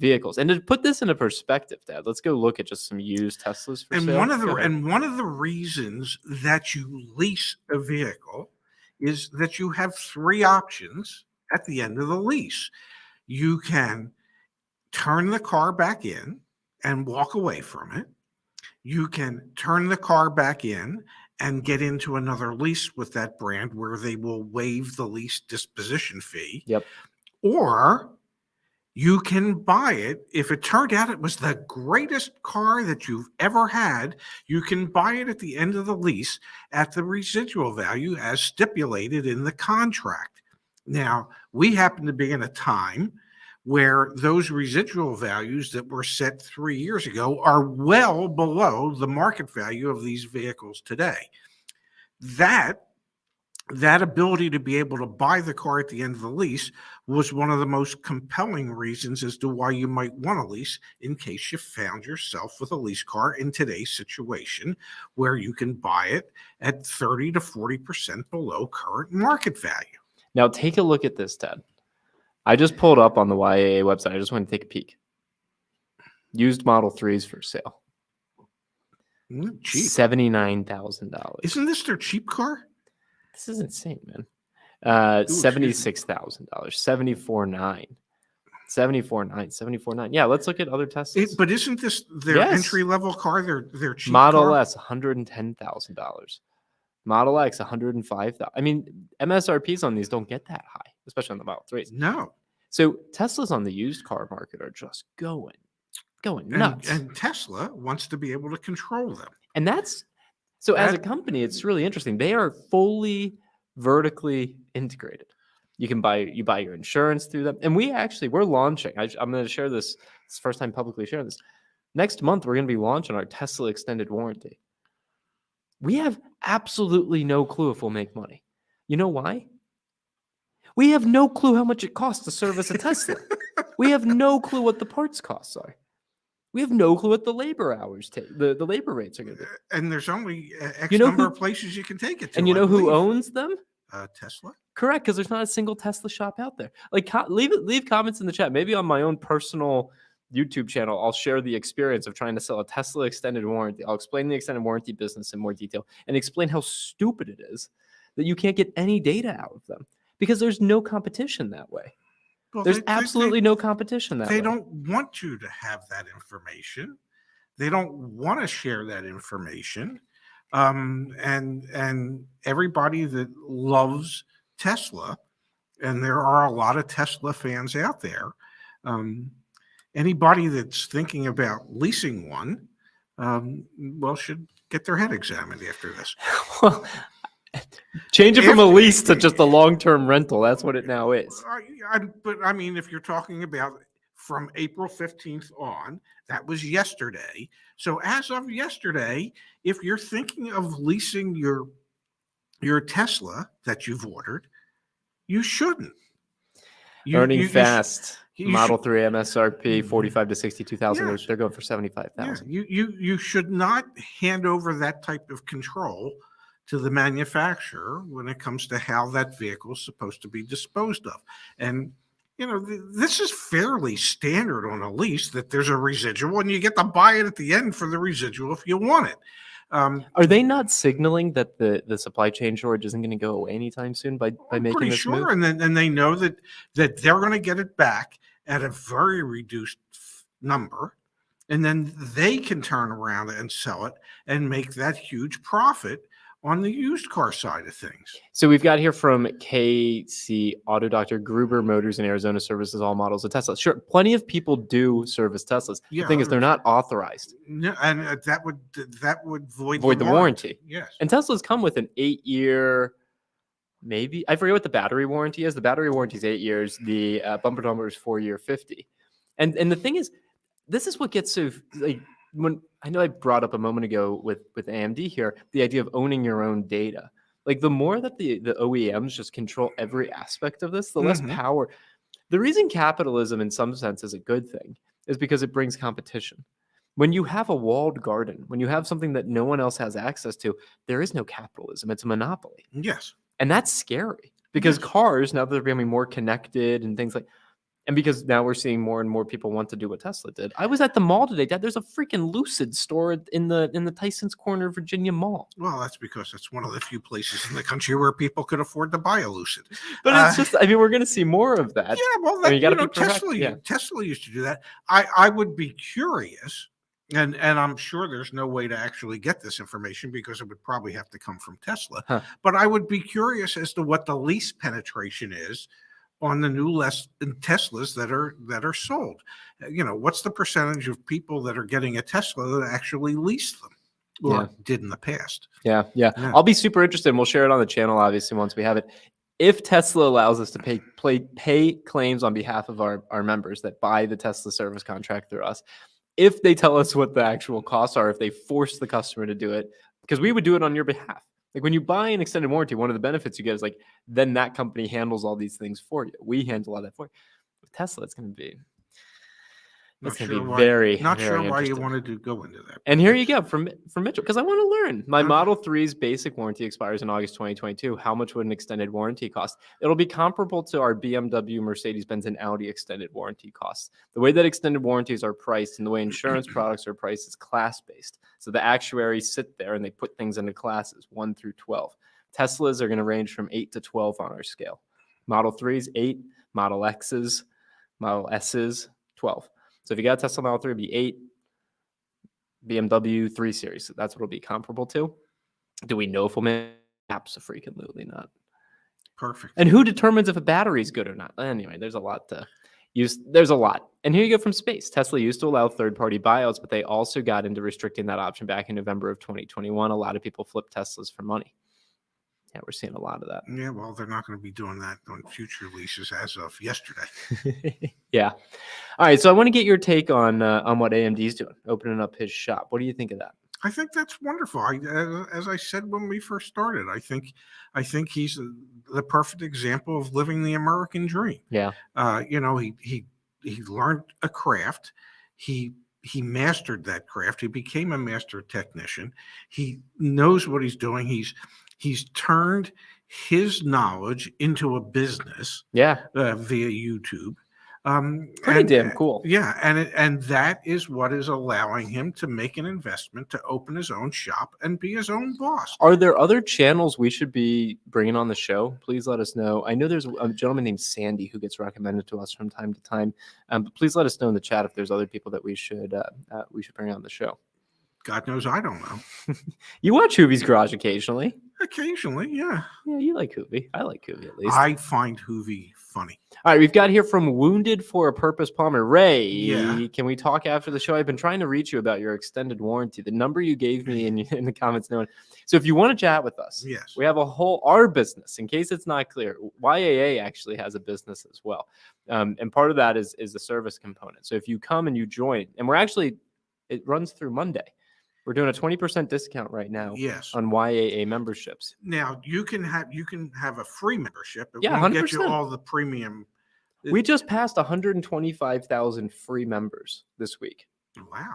vehicles. And to put this into perspective, Dad, let's go look at just some used Teslas for And sale. one of Go the ahead. and one of the reasons that you lease a vehicle is that you have three options at the end of the lease. You can turn the car back in and walk away from it. You can turn the car back in and get into another lease with that brand where they will waive the lease disposition fee. Yep. Or you can buy it. If it turned out it was the greatest car that you've ever had, you can buy it at the end of the lease at the residual value as stipulated in the contract. Now, we happen to be in a time where those residual values that were set 3 years ago are well below the market value of these vehicles today. That that ability to be able to buy the car at the end of the lease was one of the most compelling reasons as to why you might want to lease in case you found yourself with a lease car in today's situation where you can buy it at 30 to 40% below current market value. Now take a look at this, Ted. I just pulled up on the YAA website. I just want to take a peek. Used Model 3s for sale. Cheap. $79,000. Isn't this their cheap car? This is insane, man. excuse me. $76,000, $74,900, $74,900, $74,900. Yeah, let's look at other Teslas. But isn't this their Yes. entry level car? Their cheap Model car? S, $110,000. Model X, $105,000. I mean, MSRPs on these don't get that high, especially on the Model 3s. No. So Teslas on the used car market are just going And, nuts. and Tesla wants to be able to control them. And that's so as a That- company, it's really interesting. They are fully vertically integrated. You buy your insurance through them. And we're launching. I'm going to share this. It's the first time publicly sharing this. Next month, we're going to be launching our Tesla extended warranty. We have absolutely no clue if we'll make money. You know why? We have no clue how much it costs to service a Tesla. We have no clue what the parts costs are. We have no clue what the labor hours take. The labor rates are going to be. And there's only X You know number who- of places you can take it to. And you I know who believe. owns them? Tesla? Correct, because there's not a single Tesla shop out there. Like, leave comments in the chat. Maybe on my own personal YouTube channel, I'll share the experience of trying to sell a Tesla extended warranty. I'll explain the extended warranty business in more detail and explain how stupid it is that you can't get any data out of them because there's no competition that way. Well, There's they- absolutely no competition that They way. don't want you to have that information. They don't want to share that information. And everybody that loves Tesla, and there are a lot of Tesla fans out there, anybody that's thinking about leasing one, should get their head examined after this. Well, change it from a If- lease to just a long-term rental. That's what it now is. But I mean, if you're talking about from April 15th on, that was yesterday. So as of yesterday, if you're thinking of leasing your Tesla that you've ordered, you shouldn't. Earning you fast. you Model should- 3 MSRP 45 to 62,000. Yeah. They're going for Yeah, 75,000. you should not hand over that type of control to the manufacturer when it comes to how that vehicle is supposed to be disposed of. And this is fairly standard on a lease that there's a residual and you get to buy it at the end for the residual if you want it. Are they not signaling that the supply chain shortage isn't going to go away anytime soon by I'm making pretty this sure, move? and then they know that they're going to get it back at a very reduced number, and then they can turn around and sell it and make that huge profit on the used car side of things. So we've got here from KC Auto Doctor, Gruber Motors in Arizona services all models of Tesla. Sure, plenty of people do service Teslas. Yeah, The thing is, they're not authorized. No, and that would void Void the warranty. Yes. And Teslas come with an 8-year, maybe I forget what the battery warranty is. The battery warranty is 8 years. The bumper to bumper is 4-year 50. And the thing is, this is what gets so like when I know I brought up a moment ago with AMD here the idea of owning your own data. Like the more that the OEMs just control every aspect of this, the less Mhm. power. The reason capitalism in some sense is a good thing is because it brings competition. When you have a walled garden, when you have something that no one else has access to, there is no capitalism. It's a monopoly. Yes. And that's scary because Yes. cars, now that they're becoming more connected and things like, and because now we're seeing more and more people want to do what Tesla did. I was at the mall today, Dad. There's a freaking Lucid store in the Tyson's Corner, Virginia Mall. Well, that's because it's one of the few places in the country where people could afford to buy a Lucid. But it's just, I mean, we're going to see more of that. Yeah, well, I that, mean, you gotta be Tesla, yeah. Tesla used to do that. I would be curious, and I'm sure there's no way to actually get this information because it would probably have to come from Tesla. Huh. But I would be curious as to what the lease penetration is on the new Teslas that are sold. What's the percentage of people that are getting a Tesla that actually lease them or Yeah. did in the past? Yeah. Yeah. I'll be super interested. And we'll share it on the channel, obviously, once we have it. If Tesla allows us to pay claims on behalf of our members that buy the Tesla service contract through us, if they tell us what the actual costs are, if they force the customer to do it, because we would do it on your behalf. Like when you buy an extended warranty, one of the benefits you get is like then that company handles all these things for you. We handle all that for you. With Tesla, it's going to be Not It's going sure to be why. very, Not very sure why you interesting. wanted to go into that. And here you go from Mitchell, because I want to learn. My Okay. Model 3's basic warranty expires in August 2022. How much would an extended warranty cost? It'll be comparable to our BMW, Mercedes-Benz, and Audi extended warranty costs. The way that extended warranties are priced and the way insurance products are priced is class-based. So the actuaries sit there and they put things into classes 1 through 12. Teslas are going to range from 8 to 12 on our scale. Model 3's 8, Model X's, Model S's 12. So if you got a Tesla Model 3, it'd be 8, BMW 3 Series. That's what it'll be comparable to. Do we know if we'll make? Absolutely not. Perfect. And who determines if a battery is good or not? Anyway, there's a lot to use. There's a lot. And here you go from space. Tesla used to allow third-party buyouts, but they also got into restricting that option back in November of 2021. A lot of people flipped Teslas for money. Yeah, we're seeing a lot of that. Yeah, well, they're not going to be doing that on future leases as of yesterday. Yeah. All right. So I want to get your take on what AMD's doing, opening up his shop. What do you think of that? I think that's wonderful. As I said when we first started, I think he's the perfect example of living the American dream. Yeah. He learned a craft. He mastered that craft. He became a master technician. He knows what he's doing. He's turned his knowledge into a business. Yeah. Via YouTube. Pretty damn cool. Yeah, and that is what is allowing him to make an investment to open his own shop and be his own boss. Are there other channels we should be bringing on the show? Please let us know. I know there's a gentleman named Sandy who gets recommended to us from time to time. But please let us know in the chat if there's other people that we should bring on the show. God knows I don't know. You watch Hoovie's Garage occasionally. Occasionally, yeah. Yeah, you like Hoovie. I like Hoovie at least. I find Hoovie funny. All right, we've got here from Wounded for a Purpose Palmer. Ray, Yeah. Can we talk after the show? I've been trying to reach you about your extended warranty. The number you gave me in the comments. So if you want to chat with us, Yes. we have our business. In case it's not clear, YAA actually has a business as well. And part of that is the service component. So if you come and you join, and it runs through Monday. We're doing a 20% discount right now Yes. on YAA memberships. Now you can have a free membership. It Yeah, won't get you 100%. all the premium. We just passed 125,000 free members this week. Wow,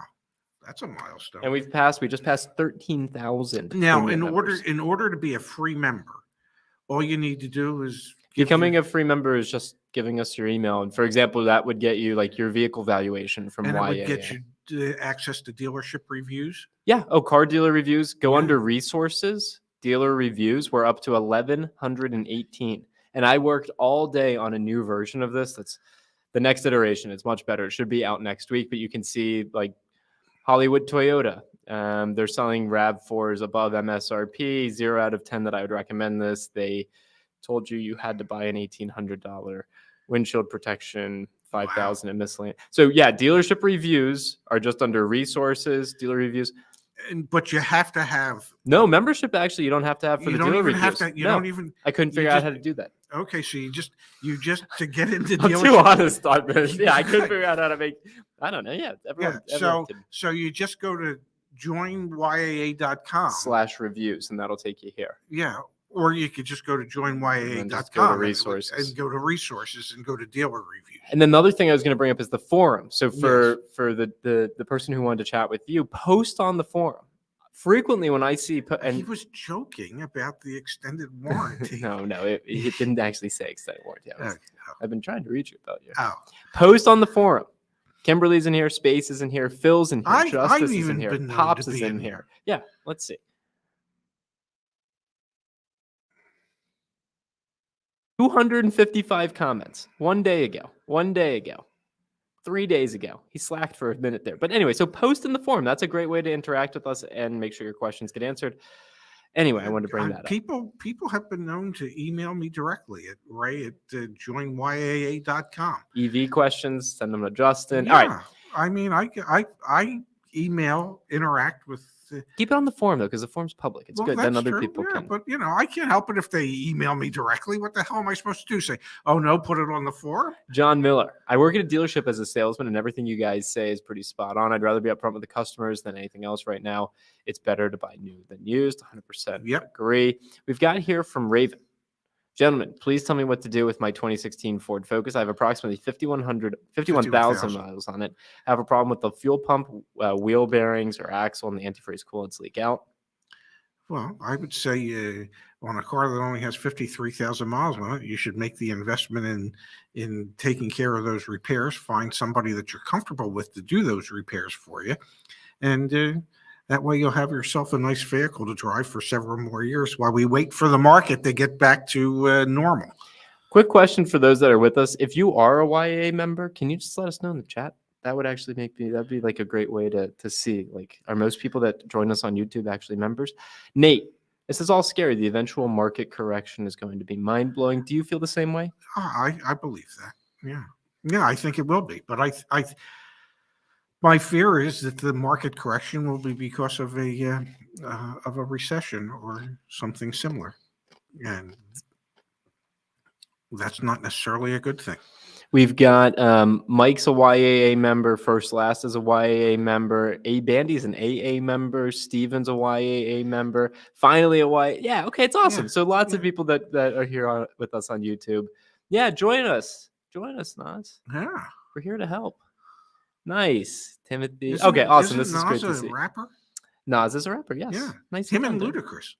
that's a milestone. And we just passed 13,000. Now, premium members. in order to be a free member, all you need to do is give Becoming a free member is just giving us your email. And for example, that would get you like your vehicle valuation from and YAA. it would get you access to dealership reviews. Yeah. Oh, car dealer reviews. Go Yeah. under resources, dealer reviews. We're up to 1,118. And I worked all day on a new version of this. That's the next iteration. It's much better. It should be out next week, but you can see like Hollywood Toyota. They're selling RAV4s above MSRP. 0 out of 10 that I would recommend this. They told you had to buy an $1,800 windshield protection, 5,000 in miscellaneous. So yeah, dealership reviews are just under resources, dealer reviews. But you have to have. No membership. Actually, you don't have to have for You the don't dealer even reviews. have to. You No, don't even. I couldn't you figure out just- how to do that. Okay, so you just to get into I'm too dealership. honest on this. Yeah, I couldn't figure out how to make. I don't know. Yeah, everyone. So you just go to joinyaa.com. /reviews, and that'll take you here. Yeah, or you could just go to And just joinyaa.com go to resources. and go to resources and go to dealer reviews. And then the other thing I was going to bring up is the forum. So for the person who wanted to chat with you, post on the forum. Frequently, when I see He was joking about the extended warranty. no, it didn't actually say extended warranty. Okay. I've been trying to reach you about you. Oh, Post on the forum. Kimberly's in here, Space is in here, Phil's in here, I've Justice is even in here, been known Pops to is be in in here. Yeah, let's see. 255 comments 1 day ago. 3 days ago. He slacked for a minute there. But anyway, so post in the forum. That's a great way to interact with us and make sure your questions get answered. Anyway, I wanted to bring that up. People have been known to email me directly at ray@joinyaa.com. EV questions, send them to Justin. Yeah, All right. I mean, email, interact with. Keep it on the forum though, because the forum's public. It's Well, good. Then that's other true, people yeah, can. but I can't help it if they email me directly. What the hell am I supposed to do? Say, oh no, put it on the forum? John Miller. I work at a dealership as a salesman, and everything you guys say is pretty spot on. I'd rather be upfront with the customers than anything else right now. It's better to buy new than used. 100% Yep. agree. We've got here from Raven. Gentlemen, please tell me what to do with my 2016 Ford Focus. I have approximately 51,000 miles on it. I have a problem with the fuel pump, wheel bearings, or axle, and the antifreeze coolants leak out. Well, I would say on a car that only has 53,000 miles on it, you should make the investment in taking care of those repairs. Find somebody that you're comfortable with to do those repairs for you, and that way you'll have yourself a nice vehicle to drive for several more years while we wait for the market to get back to normal. Quick question for those that are with us. If you are a YAA member, can you just let us know in the chat? That would actually that'd be like a great way to see, like, are most people that join us on YouTube actually members? Nate, this is all scary. The eventual market correction is going to be mind-blowing. Do you feel the same way? I believe that. Yeah, I think it will be. But my fear is that the market correction will be because of a recession or something similar, and that's not necessarily a good thing. We've got Mike's a YAA member. First Last is a YAA member. A Bandy's an AA member. Steven's a YAA member. Finally a YAA. Yeah, okay, it's awesome. Yeah, So lots of yeah. people that are here with us on YouTube. Yeah, join us. Join us, Nas. Yeah. We're here to help. Nice. Timothy. Isn't- Okay, awesome. isn't This is great Nas to a see. rapper? Nas is a rapper, yes. Yeah. Nice. Him and find it. Ludacris.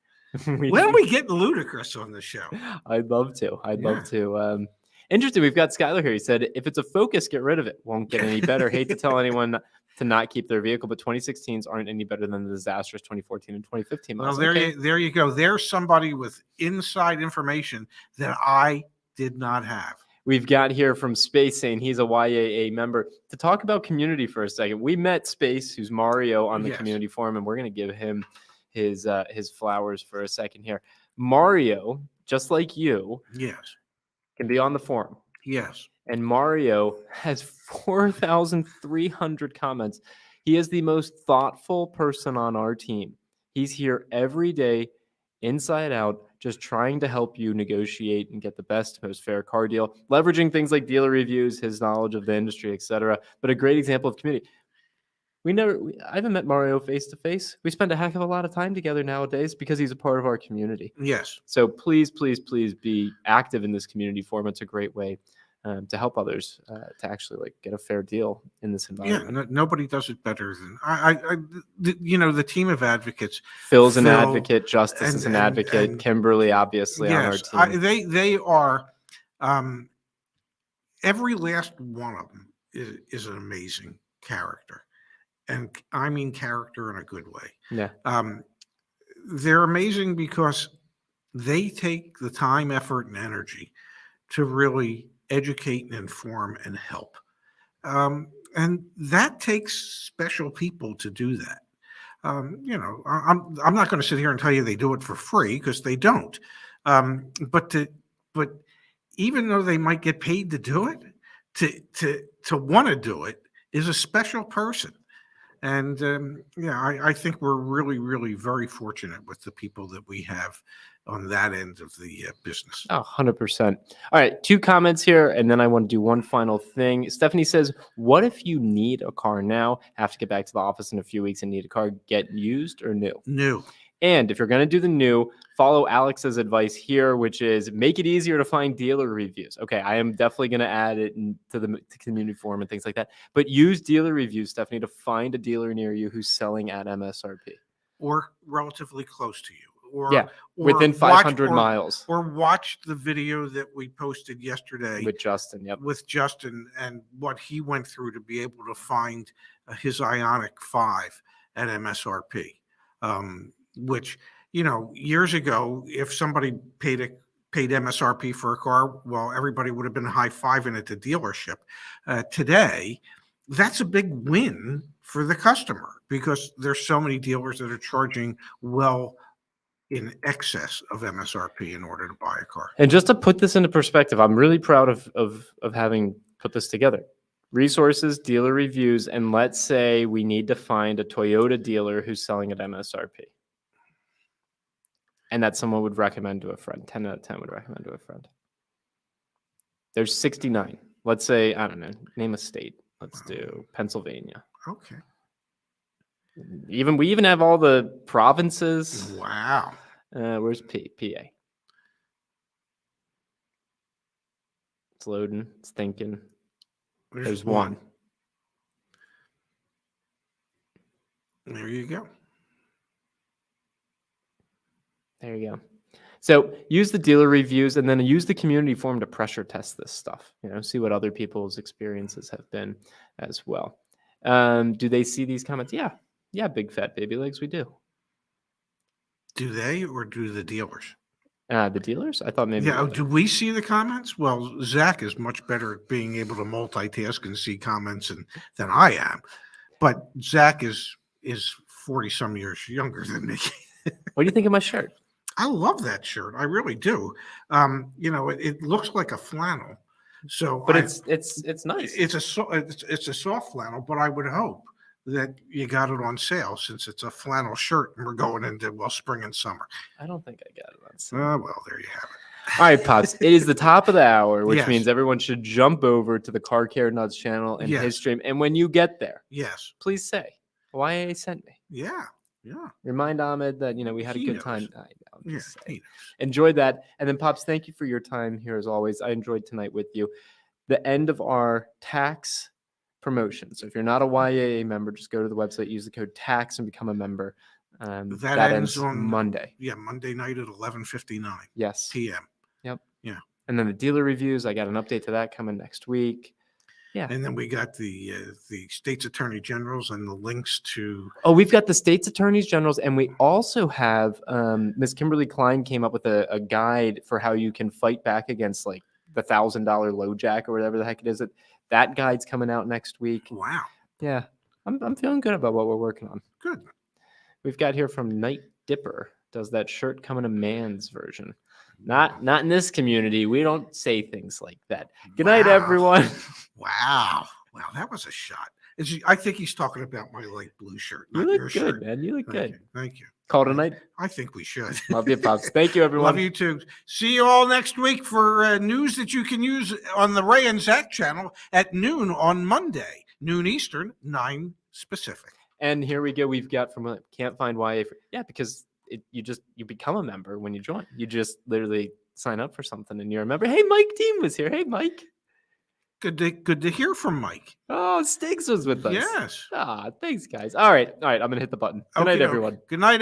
We- When we get Ludacris on the show? I'd love to. I'd Yeah. love to. Interesting. We've got Skylar here. He said, if it's a Focus, get rid of it. Won't get any better. Hate to tell anyone to not keep their vehicle, but 2016s aren't any better than the disastrous 2014 and 2015 Well, models. there Okay. you go. There's somebody with inside information that I did not have. We've got here from Space saying he's a YAA member. To talk about community for a second, we met Space, who's Mario, on the Yes. community forum, and we're going to give him his flowers for a second here. Mario, just like you, Yes. can be on the forum. Yes. And Mario has 4,300 comments. He is the most thoughtful person on our team. He's here every day, inside out, just trying to help you negotiate and get the best, most fair car deal, leveraging things like dealer reviews, his knowledge of the industry, etc. But a great example of community. I haven't met Mario face to face. We spend a heck of a lot of time together nowadays because he's a part of our community. Yes. So please, please, please be active in this community forum. It's a great way to help others to actually get a fair deal in this Yeah. environment. Nobody does it better than the team of advocates. Phil's an Phil advocate. Justice is an advocate. and Kimberly, obviously, on our Yes, team. they are. Every last one of them is an amazing character, and I mean character in a good way. Yeah. They're amazing because they take the time, effort, and energy to really educate and inform and help. And that takes special people to do that. I'm not going to sit here and tell you they do it for free because they don't. But even though they might get paid to do it, to want to do it is a special person. And I think we're really, really very fortunate with the people that we have on that end of the business. Oh, 100%. All right, 2 comments here, and then I want to do one final thing. Stephanie says, what if you need a car now, have to get back to the office in a few weeks and need a car, get used or new? New. And if you're going to do the new, follow Alex's advice here, which is make it easier to find dealer reviews. Okay, I am definitely going to add it to the community forum and things like that. But use dealer reviews, Stephanie, to find a dealer near you who's selling at MSRP. Or relatively close to you. Or, Yeah, or within watch- 500 or- miles Or watch the video that we posted yesterday with Justin. Yep. with Justin and what he went through to be able to find his Ioniq 5 at MSRP. Which, years ago, if somebody paid MSRP for a car, well, everybody would have been high-fiving at the dealership. Today, that's a big win for the customer because there's so many dealers that are charging well in excess of MSRP in order to buy a car. And just to put this into perspective, I'm really proud of having put this together. resources, dealer reviews, and let's say we need to find a Toyota dealer who's selling at MSRP. And that someone would recommend to a friend. 10 out of 10 would recommend to a friend. There's 69. Let's say, I don't know, name a state. Let's do Pennsylvania. Okay. We even have all the provinces. Wow. Where's PA? It's loading. It's thinking. There's one. There you go. There you go. So use the dealer reviews and then use the community forum to pressure test this stuff. See what other people's experiences have been as well. Do they see these comments? Yeah, big fat baby legs, we do. Do they or do the dealers? The dealers? I thought maybe. Yeah. Do we see the comments? Well, Zach is much better at being able to multitask and see comments than I am. But Zach is 40 some years younger than me. What do you think of my shirt? I love that shirt. I really do. It looks like a flannel. So, but it's nice. It's a soft flannel, but I would hope that you got it on sale since it's a flannel shirt and we're going into spring and summer. I don't think I got it on sale. Well, there you have it. All right, Pops. It is the top of the hour, which Yes. means everyone should jump over to the Car Care Nuts channel and Yes. his stream. And when you get there, Yes. please say YA sent me. Yeah. Remind Ahmed that we had a He good knows. time. I know, I'm Yeah. just saying. Enjoyed that. And then, Pops, thank you for your time here as always. I enjoyed tonight with you. The end of our tax promotion. So if you're not a YAA member, just go to the website, use the code TAX, and become a member. That ends on Monday. Yeah, Monday night at 11:59 Yes. p.m. And then the dealer reviews. I got an update to that coming next week. Yeah. And then we got the state's attorney generals and the links to. Oh, we've got the state's attorneys generals, and we also have Ms. Kimberly Klein came up with a guide for how you can fight back against like the $1,000 low jack or whatever the heck it is. That guide's coming out next week. Wow. Yeah, I'm feeling good about what we're working on. Good. We've got here from Night Dipper. Does that shirt come in a man's version? Not in this community. We don't say things like that. Good night, Wow. everyone. Wow, that was a shot. I think he's talking about my light blue shirt, You not look your good, shirt. man. You look Thank good. you. Thank you. Call it a night. I think we should. Love you, Pops. Thank you, everyone. Love you too. See you all next week for news that you can use on the Ray and Zach channel at noon on Monday, noon Eastern, 9 Pacific. And here we go. We've got from Can't Find YA. Because you become a member when you join. You just literally sign up for something and you're a member. Hey, Mike Dean was here. Hey, Mike. Good to hear from Mike. Oh, Stiggs was with us. Yes. Thanks, guys. All right. I'm going to hit the button. Good night, Okey-doke. everyone. Good night.